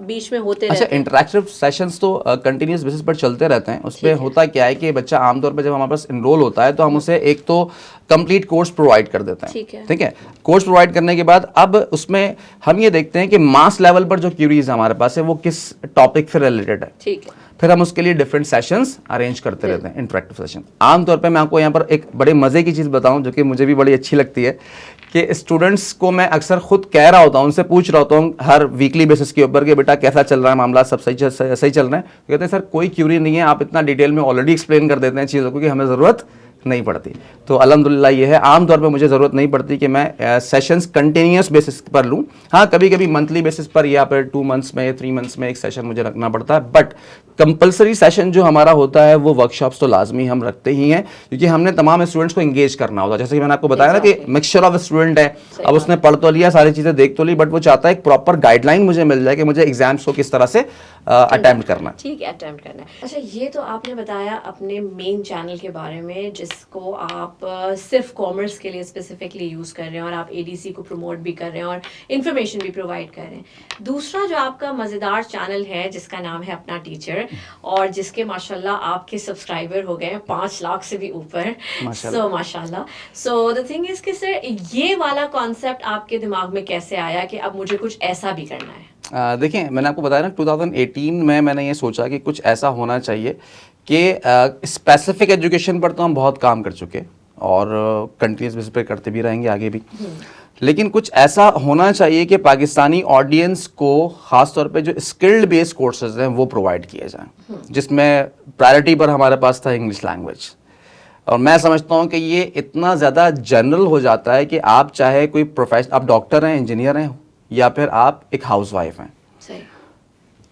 बीच में होते रहते हैं? अच्छा, इंटरैक्टिव सेशंस तो कंटिन्यूस बेसिस पर चलते रहते हैं। उसमें होता क्या है कि बच्चा आमतौर पर जब हमारे पास इनरोल होता है तो हम उसे एक तो कंप्लीट कोर्स प्रोवाइड कर देते हैं, ठीक है। कोर्स प्रोवाइड करने के बाद अब उसमें हम ये देखते हैं कि मास लेवल पर जो क्यूरीज हमारे पास है वो किस टॉपिक से रिलेटेड है, ठीक है। फिर हम उसके लिए डिफरेंट सेशंस अरेंज करते रहते हैं, इंटरेक्टिव सेशन। आमतौर पे मैं आपको यहाँ पर एक बड़े मज़े की चीज़ बताऊँ जो कि मुझे भी बड़ी अच्छी लगती है, कि स्टूडेंट्स को मैं अक्सर खुद कह रहा होता हूँ, उनसे पूछ रहा होता हूँ हर वीकली बेसिस के ऊपर कि बेटा कैसा चल रहा है मामला, सब सही चल रहा है? तो कहते हैं सर कोई क्यूरी नहीं है, आप इतना डिटेल में ऑलरेडी एक्सप्लेन कर देते हैं चीज़ों को कि हमें ज़रूरत नहीं पड़ती। तो अल्हम्दुलिल्लाह ये है, आमतौर पे मुझे ज़रूरत नहीं पड़ती कि मैं सेशंस कंटिन्यूस बेसिस पर लूँ। हाँ, कभी कभी मंथली बेसिस पर या फिर 2 मंथ्स में 3 मंथ्स में एक सेशन मुझे रखना पड़ता है, बट कंपलसरी सेशन जो हमारा होता है वो वर्कशॉप्स तो लाजमी हम रखते ही हैं, क्योंकि हमने तमाम स्टूडेंट्स को इंगेज करना होता है। जैसे कि मैंने आपको बताया ना कि मिक्सचर ऑफ स्टूडेंट है, अब उसने पढ़ तो लिया, सारी चीज़ें देख तो ली, बट वो चाहता है एक प्रॉपर गाइडलाइन मुझे मिल जाए कि मुझे एग्जाम्स को किस तरह से अटेम्प्ट करना है। ठीक है, अटेम्प्ट करना है। अच्छा, ये तो आपने बताया अपने मेन चैनल के बारे में, जिसको आप सिर्फ कॉमर्स के लिए स्पेसिफिकली यूज़ कर रहे हैं, और आप एडीसी को प्रमोट भी कर रहे हैं और इन्फॉर्मेशन भी प्रोवाइड कर रहे हैं। दूसरा जो आपका मज़ेदार चैनल है जिसका नाम है अपना टीचर, और जिसके माशाल्लाह आपके सब्सक्राइबर हो गए हैं 5 लाख से भी ऊपर, सो माशाल्लाह। सो द थिंग इज़ कि सर ये वाला कॉन्सेप्ट आपके दिमाग में कैसे आया कि अब मुझे कुछ ऐसा भी करना है? देखिए, मैंने आपको बताया ना 2018 में मैंने ये सोचा कि कुछ ऐसा होना चाहिए कि स्पेसिफिक एजुकेशन पर तो हम बहुत काम कर चुके और कंटिन्यूस बेसिस पे करते भी रहेंगे आगे भी, लेकिन कुछ ऐसा होना चाहिए कि पाकिस्तानी ऑडियंस को ख़ास तौर पे जो स्किल्ड बेस्ड कोर्सेज हैं वो प्रोवाइड किए जाएं, जिसमें प्रायोरिटी पर हमारे पास था इंग्लिश लैंग्वेज। और मैं समझता हूँ कि ये इतना ज़्यादा जनरल हो जाता है कि आप चाहे कोई प्रोफेशन, आप डॉक्टर हैं, इंजीनियर हैं, या फिर आप एक हाउसवाइफ हैं,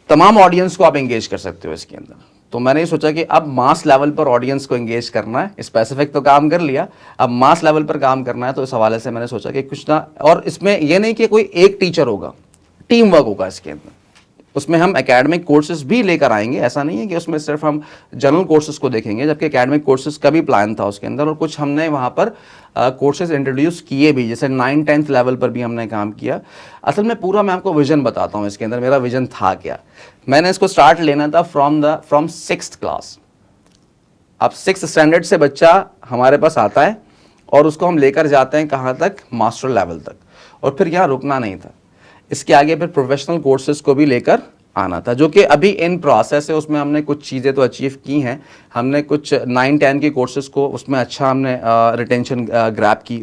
तमाम ऑडियंस को आप एंगेज कर सकते हो इसके अंदर। तो मैंने ये सोचा कि अब मास लेवल पर ऑडियंस को एंगेज करना है, स्पेसिफिक तो काम कर लिया, अब मास लेवल पर काम करना है। तो इस हवाले से मैंने सोचा कि कुछ ना, और इसमें यह नहीं कि कोई एक टीचर होगा, टीम वर्क होगा इसके अंदर। उसमें हम एकेडमिक कोर्सेज भी लेकर आएंगे, ऐसा नहीं है कि उसमें सिर्फ हम जनरल कोर्सेज को देखेंगे, जबकि एकेडमिक कोर्सेज का भी प्लान था उसके अंदर, और कुछ हमने वहाँ पर कोर्सेज इंट्रोड्यूस किए भी, जैसे 9-10th लेवल पर भी हमने काम किया। असल में पूरा मैं आपको विजन बताता हूँ इसके अंदर, मेरा विजन था क्या। मैंने इसको स्टार्ट लेना था फ्रॉम 6th क्लास। अब 6th स्टैंडर्ड से बच्चा हमारे पास आता है और उसको हम लेकर जाते हैं कहाँ तक, मास्टर लेवल तक, और फिर यहाँ रुकना नहीं था, इसके आगे फिर प्रोफेशनल कोर्सेज को भी लेकर आना था, जो कि अभी इन प्रोसेस है। उसमें हमने कुछ चीज़ें तो अचीव की हैं। हमने कुछ 9-10 के कोर्सेज़ को उसमें अच्छा हमने रिटेंशन ग्रैब की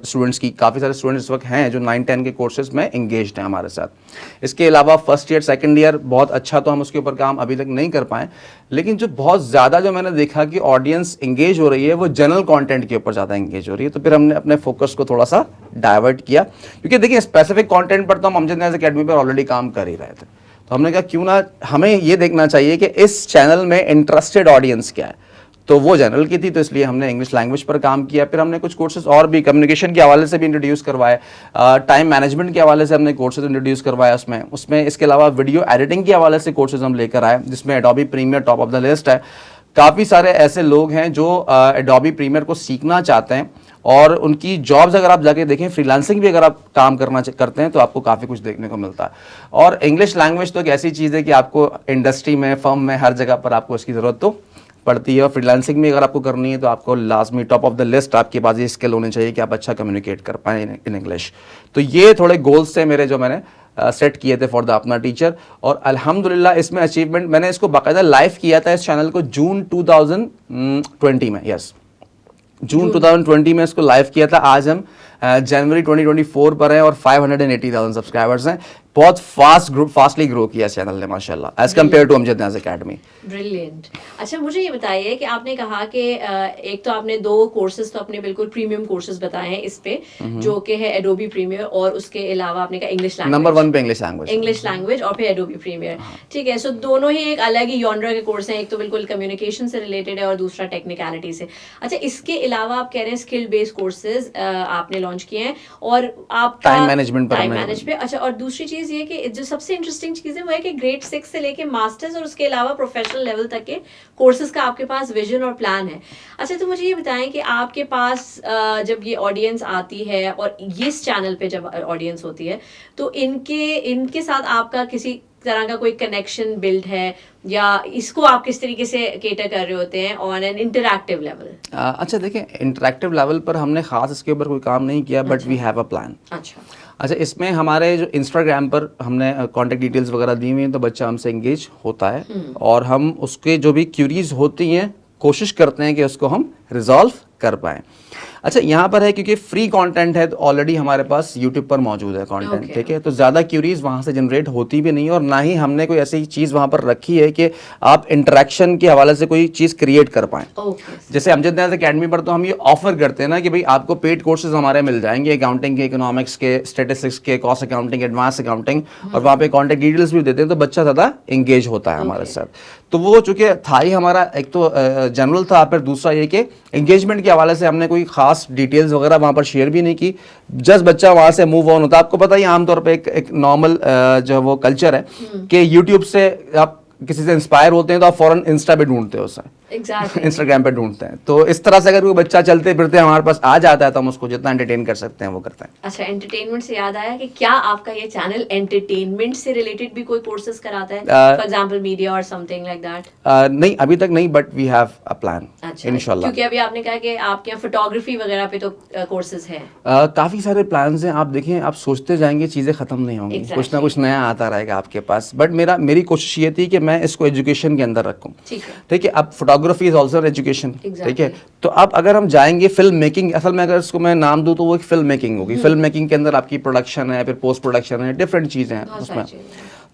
स्टूडेंट्स की। काफ़ी सारे स्टूडेंट्स इस वक्त हैं जो 9-10 के कोर्सेज़ में इंगेज्ड हैं हमारे साथ। इसके अलावा फर्स्ट ईयर सेकंड ईयर बहुत अच्छा तो हम उसके ऊपर काम अभी तक नहीं कर पाए, लेकिन जो बहुत ज़्यादा जो मैंने देखा कि ऑडियंस इंगेज हो रही है वो जनरल कंटेंट के ऊपर ज़्यादा इंगेज हो रही है। तो फिर हमने अपने फोकस को थोड़ा सा डाइवर्ट किया, क्योंकि देखिए स्पेसिफिक कंटेंट पर तो हम अमजद न्याज़ एकेडमी पर ऑलरेडी काम कर ही रहे थे। तो हमने कहा क्यों ना हमें ये देखना चाहिए कि इस चैनल में इंटरेस्टेड ऑडियंस क्या है। तो वो जनरल की थी, तो इसलिए हमने इंग्लिश लैंग्वेज पर काम किया। फिर हमने कुछ कोर्सेज और भी कम्युनिकेशन के हवाले से भी इंट्रोड्यूस करवाए, टाइम मैनेजमेंट के हवाले से हमने कोर्सेज इंट्रोड्यूस करवाया उसमें इसके अलावा वीडियो एडिटिंग के हवाले से कोर्सेज हम लेकर आए, जिसमें Adobe Premiere top of the list है। काफ़ी सारे ऐसे लोग हैं जो एडोबी प्रीमियर को सीखना चाहते हैं, और उनकी जॉब्स अगर आप जाके देखें, फ्रीलांसिंग भी अगर आप काम करते हैं तो आपको काफ़ी कुछ देखने को मिलता है। और इंग्लिश लैंग्वेज तो एक ऐसी चीज़ है कि आपको इंडस्ट्री में, फर्म में, हर जगह पर आपको इसकी ज़रूरत तो पड़ती है। और फ्रीलांसिंग में अगर आपको करनी है तो आपको लाजमी टॉप ऑफ द लिस्ट आपके पास ये स्किल होनी चाहिए कि आप अच्छा कम्युनिकेट कर पाएँ इन इंग्लिश। तो ये थोड़े गोल्स थे मेरे जो मैंने सेट किए थे फॉर द अपना टीचर। और अल्हम्दुलिल्लाह इसमें अचीवमेंट, मैंने इसको बाकायदा लाइव किया था इस चैनल को जून 2020 में। यस, जून 2020 में इसको लाइव किया था। आज हम जनवरी 2024 पर हैं और 580,000 सब्सक्राइबर्स हैं। बहुत फास्टली ग्रो किया चैनल ने माशाल्लाह, as compared to Amjad Niyaz academy. Brilliant. अच्छा, मुझे ये बताइए कि आपने कहा कि एक तो आपने 2 कोर्सेज तो अपने बिल्कुल प्रीमियम कोर्सेज बताए हैं इस पे, जो कि है एडोबी प्रीमियर, और उसके अलावा आपने कहा इंग्लिश लैंग्वेज, नंबर 1 पे इंग्लिश लैंग्वेज और फिर एडोबी प्रीमियर। ठीक है, सो दोनों ही एक अलग ही जॉनर के कोर्स हैं, एक तो बिल्कुल कम्युनिकेशन से रिलेटेड है और दूसरा टेक्निकलिटी से। अच्छा, इसके अलावा आप कह रहे हैं स्किल बेस्ड कोर्सेज आपने लॉन्च किए हैं, और आप टाइम मैनेजमेंट पे। अच्छा, और दूसरी चीज ये कि जो सबसे इंटरेस्टिंग चीज है वो है कि ग्रेड 6 से लेके मास्टर्स और उसके अलावा प्रोफेशनल लेवल तक के कोर्सेज का आपके पास विजन और प्लान है। अच्छा, तो मुझे ये बताएं कि आपके पास जब ये ऑडियंस आती है और इस चैनल पे जब ऑडियंस होती है, तो इनके साथ आपका किसी तरह का कोई कनेक्शन बिल्ड है, या इसको आप किस तरीके से केटर कर रहे होते हैं ऑन एन इंटरैक्टिव लेवल? अच्छा, देखिए इंटरैक्टिव लेवल पर हमने खास इसके ऊपर कोई काम नहीं किया, but we have a plan. अच्छा, इसमें हमारे जो इंस्टाग्राम पर हमने कॉन्टेक्ट डिटेल्स वगैरह दी हुई हैं, तो बच्चा हमसे इंगेज होता है और हम उसके जो भी क्यूरीज होती हैं कोशिश करते हैं कि उसको हम रिजॉल्व कर पाएँ। अच्छा, यहाँ पर है क्योंकि फ्री कंटेंट है तो ऑलरेडी हमारे पास यूट्यूब पर मौजूद है कंटेंट, ठीक है, तो ज़्यादा क्यूरीज वहाँ से जनरेट होती भी नहीं, और ना ही हमने कोई ऐसी चीज़ वहाँ पर रखी है कि आप इंटरेक्शन के हवाले से कोई चीज़ क्रिएट कर पाएँ। जैसे अमजद न्याज़ एकेडमी पर तो हम ये ऑफर करते हैं ना कि भाई आपको पेड कोर्सेज हमारे मिल जाएंगे, अकाउंटिंग के, इकोनॉमिक्स के, स्टेटिस्टिक्स के, कॉस्ट अकाउंटिंग, एडवांस अकाउंटिंग, और वहाँ पे कॉन्टेक्ट डिटेल्स भी देते हैं, तो बच्चा ज़्यादा इंगेज होता है हमारे साथ। तो वो चूँकि था ही हमारा एक तो जनरल था, फिर दूसरा ये कि इंगेजमेंट के हवाले से हमने कोई खास डिटेल्स वगैरह वहाँ पर शेयर भी नहीं की, जस्ट बच्चा वहाँ से मूव ऑन होता है। आपको पता ही आमतौर पे एक नॉर्मल जो वो कल्चर है कि यूट्यूब से आप किसी से इंस्पायर होते हैं तो आप फौरन इंस्टा पे ढूंढते हो उसे, इंस्टाग्राम पे ढूंढते हैं। तो इस तरह से अगर कोई बच्चा चलते फिरते हमारे पास आ जाता है तो हम उसको जितना एंटरटेन कर सकते हैं वो करते हैं। अच्छा, एंटरटेनमेंट से याद आया कि क्या आपका ये चैनल एंटरटेनमेंट से रिलेटेड भी कोई कोर्सेज कराता है, फॉर एग्जांपल मीडिया और समथिंग लाइक दैट? नहीं, अभी तक नहीं, but we have a plan इंशाल्लाह। क्योंकि अभी आपने कहा कि आपके यहाँ फोटोग्राफी वगैरह पे तो कोर्सेज हैं, काफ़ी सारे प्लान्स हैं। आप देखें, आप सोचते जाएंगे चीज़ें ख़त्म नहीं होंगी, कुछ ना कुछ नया आता रहेगा आपके पास। बट मेरी कोशिश ये थी कि मैं इसको एजुकेशन के अंदर रखूं, ठीक है। अब फोटोग्राफी इज ऑल्सो एजुकेशन, ठीक है। तो अब अगर हम जाएंगे फिल्म मेकिंग, असल में अगर इसको मैं नाम दूं तो वो एक फिल्म मेकिंग होगी। फिल्म मेकिंग के अंदर आपकी प्रोडक्शन है, फिर पोस्ट प्रोडक्शन है, डिफरेंट चीज़ें हैं उसमें।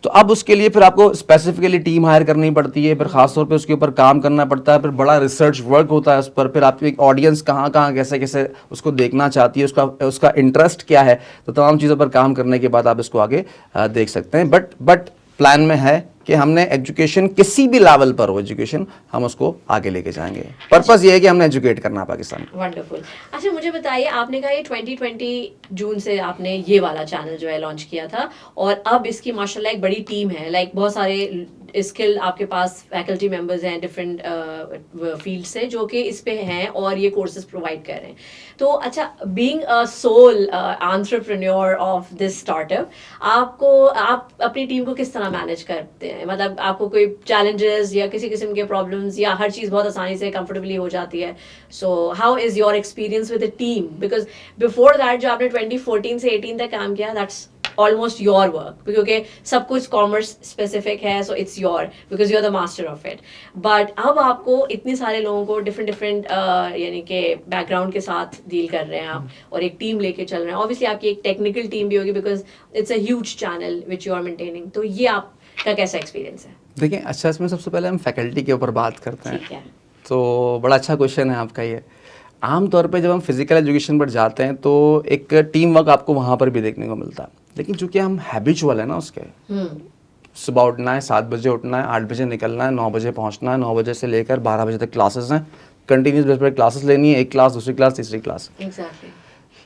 तो अब उसके लिए फिर आपको स्पेसिफिकली टीम हायर करनी पड़ती है, फिर खासतौर पे उसके ऊपर काम करना पड़ता है, फिर बड़ा रिसर्च वर्क होता है उस पर, फिर आपकी ऑडियंस कहाँ कैसे कैसे उसको देखना चाहती है, उसका इंटरेस्ट क्या है, तो तमाम चीज़ों पर काम करने के बाद आप इसको आगे देख सकते हैं। बट प्लान में है कि हमने एजुकेशन किसी भी लेवल पर हो, एजुकेशन हम उसको आगे लेके जाएंगे। पर्पस ये है कि हमने एजुकेट करना पाकिस्तान। वंडरफुल। अच्छा, मुझे बताइए, आपने कहा ये 2020 जून से आपने ये वाला चैनल जो है लॉन्च किया था, और अब इसकी माशाल्लाह एक बड़ी टीम है, लाइक बहुत सारे स्किल आपके पास फैकल्टी मेंबर्स हैं डिफरेंट फील्ड से जो कि इस पे हैं और ये कोर्सेज प्रोवाइड कर रहे हैं। तो अच्छा, being a sole entrepreneur of this startup, आप अपनी टीम को किस तरह मैनेज करते हैं? मतलब आपको कोई चैलेंजेस या किसी किस्म के प्रॉब्लम्स, या हर चीज़ बहुत आसानी से कंफर्टेबली हो जाती है? So how is your experience with the team? Because before that जो आपने 2014 से 18 तक काम किया, दैट्स ऑलमोस्ट योर वर्क, क्योंकि सब कुछ कॉमर्स स्पेसिफिक है, so it's your because you are the master of it. But अब आपको इतने सारे लोगों को डिफरेंट डिफरेंट यानी कि बैकग्राउंड के साथ डील कर रहे हैं आप, और एक टीम लेके चल रहे हैं. ऑब्वियसली आपकी एक टेक्निकल टीम भी होगी because it's a huge channel which you are maintaining. तो ये आपका कैसा एक्सपीरियंस है? देखिए, अच्छा, इसमें सबसे पहले हम फैकल्टी के ऊपर बात करते हैं. ठीक है. तो बड़ा अच्छा क्वेश्चन है आपका ये. आमतौर पे जब हम फिजिकल एजुकेशन पर जाते हैं तो एक टीम वर्क आपको वहाँ पर भी देखने को मिलता है, लेकिन चूंकि हम हैबिचुअल है ना उसके, सुबह उठना है, 7 बजे उठना है, 8 बजे निकलना है, 9 बजे पहुँचना है, 9 बजे से लेकर 12 बजे तक क्लासेस हैं, कंटिन्यूस बेस पर क्लासेस लेनी है, एक क्लास, दूसरी क्लास, तीसरी क्लास. एग्जैक्टली.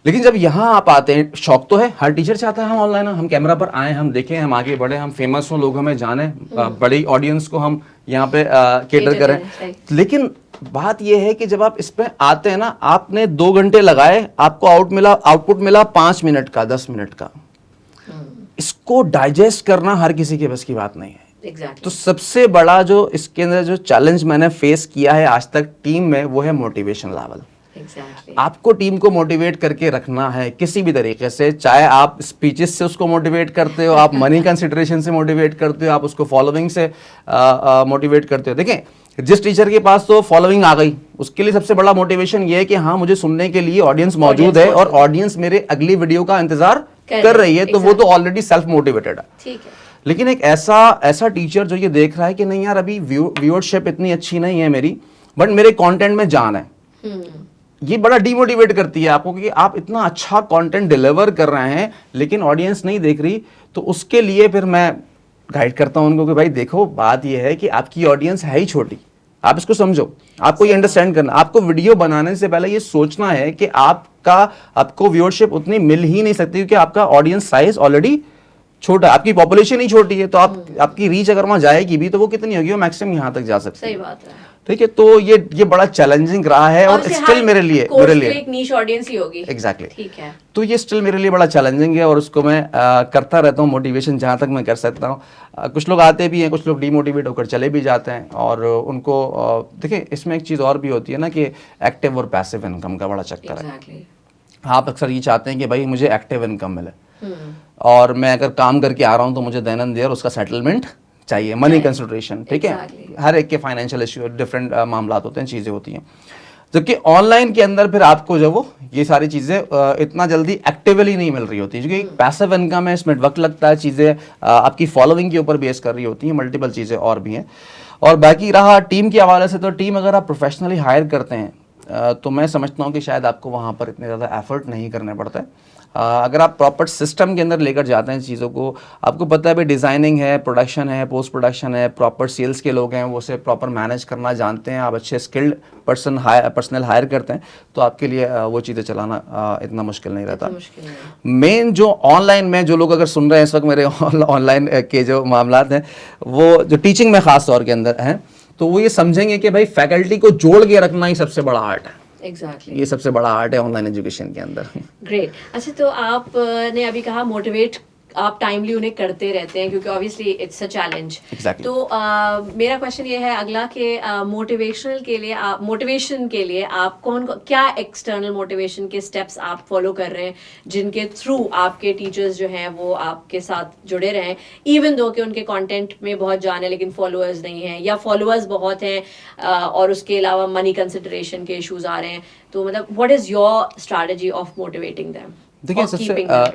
लेकिन जब यहाँ आप आते हैं, शौक तो है, हर टीचर चाहता है हम ऑनलाइन, हम कैमरा पर आएँ, हम देखें, हम आगे बढ़े, हम फेमस हों, लोग हमें जाने, बड़ी ऑडियंस को हम यहाँ पे केटर करें. लेकिन बात यह है कि जब आप इस पे आते हैं ना, आपने 2 घंटे लगाए, आपको आउटपुट मिला 5 मिनट का, 10 मिनट का. इसको डाइजेस्ट करना हर किसी के बस की बात नहीं है. Exactly. तो सबसे बड़ा जो इसके अंदर जो चैलेंज मैंने फेस किया है आज तक टीम में, वो है मोटिवेशन लेवल. Exactly. आपको टीम को मोटिवेट करके रखना है किसी भी तरीके से, चाहे आप स्पीचेस से उसको मोटिवेट करते हो, आप मनी कंसिडरेशन से मोटिवेट करते हो, आप उसको फॉलोइंग से मोटिवेट करते हो. देखें, जिस टीचर के पास तो फॉलोइंग आ गई, उसके लिए सबसे बड़ा मोटिवेशन ये है कि हाँ, मुझे सुनने के लिए ऑडियंस मौजूद है और ऑडियंस मेरे अगली वीडियो का इंतजार कर रही है, तो वो तो ऑलरेडी सेल्फ मोटिवेटेड है. ठीक है. लेकिन एक ऐसा टीचर जो ये देख रहा है कि नहीं यार, अभी व्यूअरशिप इतनी अच्छी नहीं है मेरी, बट मेरे कंटेंट में जान है, ये बड़ा डीमोटिवेट करती है आपको कि आप इतना अच्छा कंटेंट डिलीवर कर रहे हैं लेकिन ऑडियंस नहीं देख रही. तो उसके लिए फिर मैं गाइड करता हूं उनको कि भाई देखो, बात ये है कि आपकी ऑडियंस है ही छोटी, आप इसको समझो, आपको ये अंडरस्टैंड करना, आपको वीडियो बनाने से पहले ये सोचना है कि आपको व्यूअरशिप उतनी मिल ही नहीं सकती क्योंकि आपका ऑडियंस साइज ऑलरेडी छोटा है, आपकी पॉपुलेशन ही छोटी है. तो आपकी रीच अगर वहां जाएगी भी तो वो कितनी होगी, वो मैक्सिमम यहाँ तक जा सकती है. सही बात है. ठीक है. तो ये बड़ा चैलेंजिंग रहा है और स्टिल मेरे लिए एक नीश ऑडियंस ही होगी. एग्जैक्टली. ठीक है. तो ये स्टिल मेरे लिए बड़ा चैलेंजिंग है और उसको मैं करता रहता हूँ, मोटिवेशन जहाँ तक मैं कर सकता हूँ. कुछ लोग आते भी हैं, कुछ लोग डीमोटिवेट होकर चले भी जाते हैं. और उनको देखिए, इसमें एक चीज़ और भी होती है ना कि एक्टिव और पैसिव इनकम का बड़ा चक्कर है. आप अक्सर ये चाहते हैं कि भाई मुझे एक्टिव इनकम मिले, और मैं अगर काम करके आ रहा हूँ तो मुझे देन एंड देयर उसका सेटलमेंट चाहिए, मनी कंसिडरेशन. ठीक है. हर एक के फाइनेंशियल इश्यू, डिफरेंट मामला होते हैं, चीज़ें होती हैं. जबकि ऑनलाइन के अंदर फिर आपको जो वो ये सारी चीज़ें इतना जल्दी एक्टिवली नहीं मिल रही होती, क्योंकि पैसिव इनकम है, इसमें वक्त लगता है, चीज़ें आपकी फॉलोइंग के ऊपर बेस कर रही होती हैं, मल्टीपल चीज़ें और भी हैं. और बाकी रहा टीम के हवाले से, तो टीम अगर आप प्रोफेशनली हायर करते हैं तो मैं समझता हूँ कि शायद आपको वहाँ पर इतने ज़्यादा एफर्ट नहीं करने पड़ते. अगर आप प्रॉपर सिस्टम के अंदर लेकर जाते हैं चीज़ों को, आपको पता है भाई डिज़ाइनिंग है, प्रोडक्शन है, पोस्ट प्रोडक्शन है, प्रॉपर सेल्स के लोग हैं, वो उसे प्रॉपर मैनेज करना जानते हैं, आप अच्छे स्किल्ड पर्सनल हायर करते हैं, तो आपके लिए वो चीज़ें चलाना इतना मुश्किल नहीं रहता. मेन जो ऑनलाइन में जो लोग अगर सुन रहे हैं इस वक्त मेरे ऑनलाइन के जो मामला हैं, वो जो टीचिंग में ख़ास तौर के अंदर हैं, तो वो ये समझेंगे कि भाई फैकल्टी को जोड़ के रखना ही सबसे बड़ा आर्ट है. Exactly. ये सबसे बड़ा आर्ट है ऑनलाइन एजुकेशन के अंदर. ग्रेट. अच्छा, तो आपने अभी कहा मोटिवेट आप टाइमली उन्हें करते रहते हैं क्योंकि ऑब्वियसली इट्स अ चैलेंज. तो मेरा क्वेश्चन ये है अगला कि मोटिवेशन के लिए आप क्या एक्सटर्नल मोटिवेशन के स्टेप्स आप फॉलो कर रहे हैं जिनके थ्रू आपके टीचर्स जो हैं वो आपके साथ जुड़े रहें, इवन दो कि उनके कंटेंट में बहुत जान है लेकिन फॉलोअर्स नहीं हैं, या फॉलोअर्स बहुत हैं और उसके अलावा मनी कंसिडरेशन के इश्यूज आ रहे हैं. तो मतलब what is your strategy of motivating them? देखिए,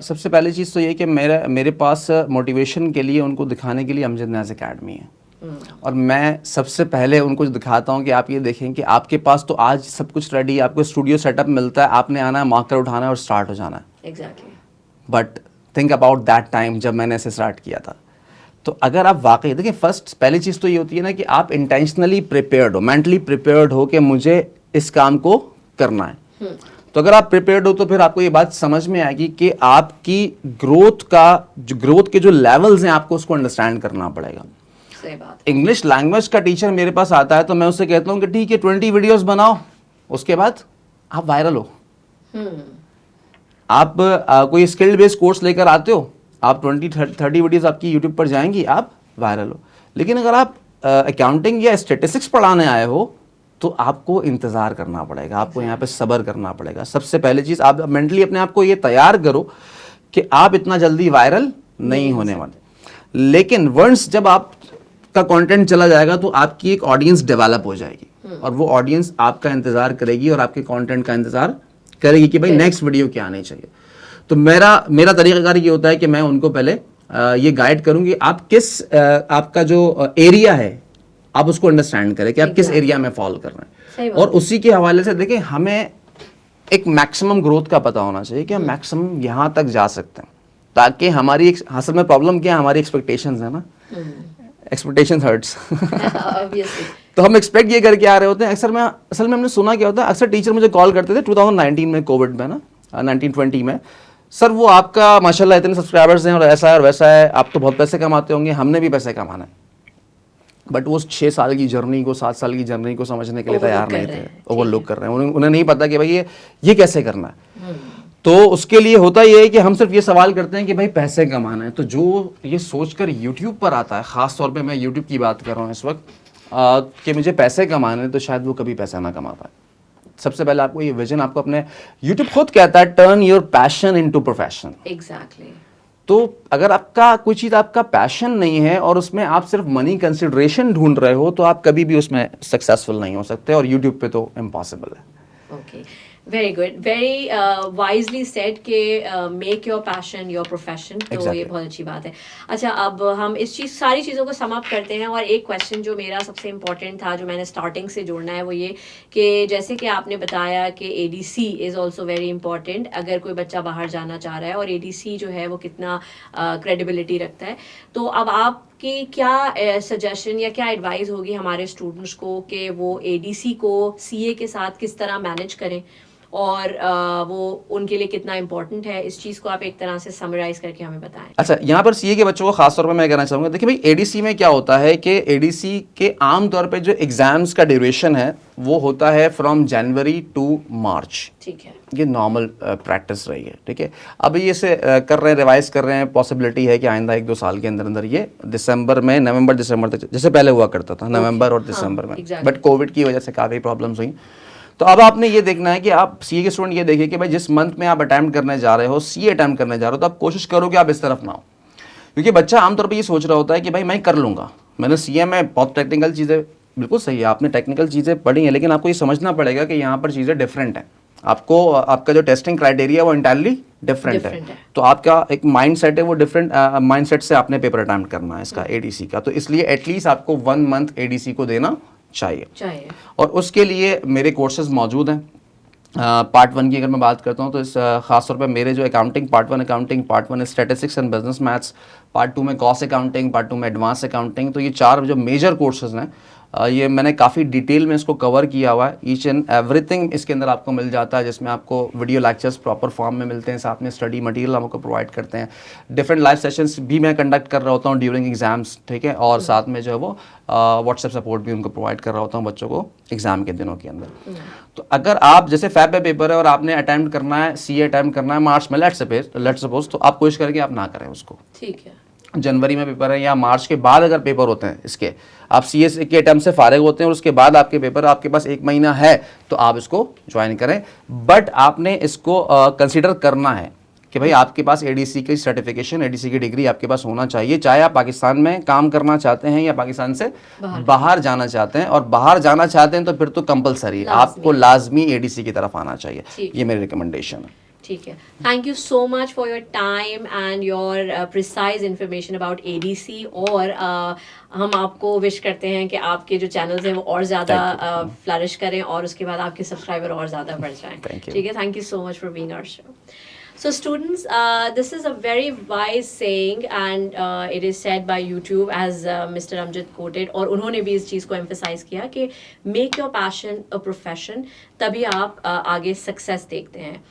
सबसे पहली चीज़ तो ये कि मेरे पास मोटिवेशन के लिए उनको दिखाने के लिए अमजद न्याज़ अकेडमी है. और मैं सबसे पहले उनको दिखाता हूँ कि आप ये देखें कि आपके पास तो आज सब कुछ रेडी है, आपको स्टूडियो सेटअप मिलता है, आपने आना है, मार्कर उठाना है और स्टार्ट हो जाना है. Exactly. But think about that time जब मैंने इसे स्टार्ट किया था. तो अगर आप वाकई देखिए, पहली चीज़ तो ये होती है ना कि आप इंटेंशनली प्रिपेयर्ड हो, मेंटली प्रिपेयर्ड हो कि मुझे इस काम को करना है. तो अगर आप प्रिपेयर्ड हो तो फिर आपको ये बात समझ में आएगी कि आपकी ग्रोथ के जो लेवल्स हैं आपको उसको अंडरस्टैंड करना पड़ेगा. सही बात. इंग्लिश लैंग्वेज का टीचर मेरे पास आता है तो मैं उससे कहता हूँ कि ठीक है 20 वीडियोस बनाओ, उसके बाद आप वायरल हो. आप कोई स्किल्ड बेस्ड कोर्स लेकर आते हो, आप 20-30 वीडियोस आपकी यूट्यूब पर जाएंगी, आप वायरल हो. लेकिन अगर आप अकाउंटिंग या स्टेटिस्टिक्स पढ़ाने आए हो तो आपको इंतज़ार करना पड़ेगा, आपको यहाँ पे सब्र करना पड़ेगा. सबसे पहले चीज़ आप मेंटली अपने आप को ये तैयार करो कि आप इतना जल्दी वायरल नहीं होने वाले, लेकिन वंस जब आप का कंटेंट चला जाएगा तो आपकी एक ऑडियंस डेवलप हो जाएगी और वो ऑडियंस आपका इंतजार करेगी और आपके कंटेंट का इंतजार करेगी कि भाई नेक्स्ट वीडियो क्या आनी चाहिए। तो मेरा तरीकाकार ये होता है कि मैं उनको पहले ये गाइड करूं कि आप किस आपका जो एरिया है आप उसको अंडरस्टैंड करें कि आप किस एरिया में फॉलो कर रहे हैं, और उसी के हवाले से देखिए हमें एक मैक्सिमम ग्रोथ का पता होना चाहिए कि हम मैक्सिमम यहाँ तक जा सकते हैं, ताकि हमारी असल में प्रॉब्लम क्या है, हमारी एक्सपेक्टेशंस है ना, एक्सपेक्टेशंस हर्ट्स। ऑब्वियसली। तो हम एक्सपेक्ट ये करके आ रहे होते हैं। असल में हमने सुना क्या होता है, अक्सर टीचर मुझे कॉल करते थे 2019 में, कोविड में ना, 1920 में, सर वो आपका माशाल्लाह इतने सब्सक्राइबर्स हैं और ऐसा है और वैसा है, आप तो बहुत पैसे कमाते होंगे, हमने भी पैसे कमाना है। बट वो 6 साल की जर्नी को, 7 साल की जर्नी को समझने के लिए तैयार नहीं थे, ओवरलुक कर रहे हैं, उन्हें नहीं पता कि भाई ये कैसे करना है। तो उसके लिए होता ये है कि हम सिर्फ ये सवाल करते हैं कि भाई पैसे कमाना है। तो जो ये सोचकर यूट्यूब पर आता है, ख़ास तौर पे मैं यूट्यूब की बात कर रहा हूँ इस वक्त, कि मुझे पैसे कमाने, तो शायद वो कभी पैसा ना कमा पाए। सबसे पहले आपको ये विजन, आपको अपने, यूट्यूब खुद कहता है turn your passion into profession. Exactly. तो अगर आपका कोई चीज़ आपका पैशन नहीं है और उसमें आप सिर्फ मनी कंसिडरेशन ढूंढ रहे हो, तो आप कभी भी उसमें सक्सेसफुल नहीं हो सकते, और यूट्यूब पे तो इम्पॉसिबल है। Okay, very good, very wisely said के make your passion your profession. तो ये बहुत अच्छी बात है। अच्छा, अब हम सारी चीज़ों को सम अप करते हैं, और एक क्वेश्चन जो मेरा सबसे इम्पोर्टेंट था, जो मैंने स्टार्टिंग से जोड़ना है, वो ये कि जैसे कि आपने बताया कि ADC is also very important अगर कोई बच्चा बाहर जाना चाह रहा है, और ADC जो है वो कितना क्रेडिबिलिटी रखता है। तो अब आपकी क्या सजेशन या क्या एडवाइस होगी हमारे स्टूडेंट्स को कि वो ADC को CA के साथ किस तरह मैनेज करें, और वो उनके लिए कितना इम्पोर्टेंट है? इस चीज़ को आप एक तरह से समराइज करके हमें बताएं। अच्छा, यहाँ पर CA के बच्चों को खास तौर पे मैं कहना चाहूँगा, देखिए भाई ADC में क्या होता है कि ADC के आम तौर पे जो एग्जाम्स का ड्यूरेशन है वो होता है फ्रॉम जनवरी टू मार्च। ठीक है, ये नॉर्मल प्रैक्टिस रही है। ठीक है, अभी ये से कर रहे हैं, रिवाइज कर रहे हैं, पॉसिबिलिटी है कि आइंदा 1-2 साल के अंदर अंदर ये दिसंबर में, नवंबर दिसंबर तक, जैसे पहले हुआ करता था नवंबर और दिसंबर में, बट कोविड की वजह से काफ़ी प्रॉब्लम्स हुई। तो अब आपने ये देखना है कि आप CA के स्टूडेंट ये देखिए कि भाई जिस मंथ में आप अटैम्प्ट करने जा रहे हो, CA अटैम्प्ट करने जा रहे हो, तो आप कोशिश करो कि आप इस तरफ ना हो, क्योंकि बच्चा आमतौर पे ये सोच रहा होता है कि भाई मैं कर लूँगा, मैंने CA में बहुत टेक्निकल चीज़ें, बिल्कुल सही है, आपने टेक्निकल चीज़ें पढ़ी हैं, लेकिन आपको ये समझना पड़ेगा कि यहाँ पर चीज़ें डिफरेंट हैं। आपको आपका जो टेस्टिंग क्राइटेरिया वो इंटायरली डिफरेंट है, तो आपका एक माइंड सेट है, वो डिफरेंट माइंड सेट से आपने पेपर अटैम्प्ट करना है इसका ADC का। तो इसलिए एटलीस्ट आपको 1 मंथ ADC को देना चाहिए। और उसके लिए मेरे कोर्सेज मौजूद हैं। पार्ट 1 की अगर मैं बात करता हूँ तो इस खास तौर पे मेरे जो accounting, part 1 accounting, part 1 statistics and business maths, part 2 में कॉस्ट अकाउंटिंग, पार्ट 2 में एडवांस अकाउंटिंग, तो ये 4 जो मेजर कोर्सेज हैं, ये मैंने काफ़ी डिटेल में इसको कवर किया हुआ है। ईच एंड एवरीथिंग इसके अंदर आपको मिल जाता है, जिसमें आपको वीडियो लेक्चर्स प्रॉपर फॉर्म में मिलते हैं, साथ में स्टडी मटेरियल आपको प्रोवाइड करते हैं, डिफरेंट लाइव सेशंस भी मैं कंडक्ट कर रहा होता हूँ ड्यूरिंग एग्जाम्स। ठीक है, और साथ में जो है वो व्हाट्सएप सपोर्ट भी उनको प्रोवाइड कर रहा होता हूँ बच्चों को एग्जाम के दिनों के अंदर। तो अगर आप जैसे फैब में पेपर है और आपने अटैम्प्ट करना है, CA अटैम्प्ट करना है मार्च में, लेट्स सपोज, तो आप कोशिश करके आप ना करें उसको। ठीक है, जनवरी में पेपर है या मार्च के बाद अगर पेपर होते हैं इसके, आप CA के अटैम्प्ट से फारिग होते हैं और उसके बाद आपके पेपर, आपके पास 1 महीना है, तो आप इसको ज्वाइन करें। बट आपने इसको कंसीडर करना है कि भाई आपके पास ADC की सर्टिफिकेशन, ADC की डिग्री आपके पास होना चाहिए, चाहे आप पाकिस्तान में काम करना चाहते हैं या पाकिस्तान से बाहर जाना चाहते हैं। और बाहर जाना चाहते हैं तो फिर तो कंपलसरी है, आपको लाजमी ADC की तरफ आना चाहिए, ये मेरी रिकमेंडेशन है। ठीक है, thank you so much for your time and your precise information about ADC। और हम आपको विश करते हैं कि आपके जो चैनल्स हैं वो और ज़्यादा फ्लरिश करें, और उसके बाद आपके सब्सक्राइबर और ज़्यादा बढ़ जाएं। ठीक है, thank you so much for being our show. So students, this is a very wise saying, and it is said by YouTube, as Mr. Amjad quoted, और उन्होंने भी इस चीज़ को emphasize किया कि make your passion a profession, तभी आप आगे success देखते हैं।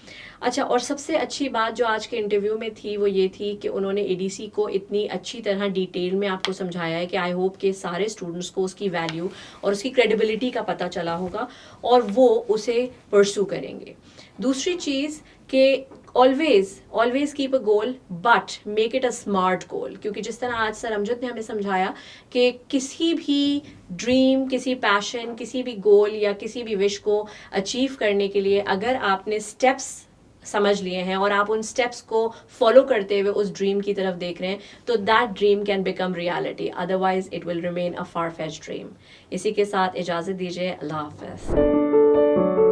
अच्छा, और सबसे अच्छी बात जो आज के इंटरव्यू में थी वो ये थी कि उन्होंने ADC को इतनी अच्छी तरह डिटेल में आपको समझाया है कि आई होप कि सारे स्टूडेंट्स को उसकी वैल्यू और उसकी क्रेडिबिलिटी का पता चला होगा और वो उसे परस्यू करेंगे। दूसरी चीज़ कि always keep a goal, but make it a smart गोल, क्योंकि जिस तरह आज सर अमजद ने हमें समझाया कि किसी भी ड्रीम, किसी पैशन, किसी भी गोल या किसी भी विश को अचीव करने के लिए अगर आपने स्टेप्स समझ लिए हैं और आप उन स्टेप्स को फॉलो करते हुए उस ड्रीम की तरफ देख रहे हैं, तो that dream can become reality, otherwise it will remain a far fetched dream. इसी के साथ इजाज़त दीजिए, अल्लाह हाफ़िज़।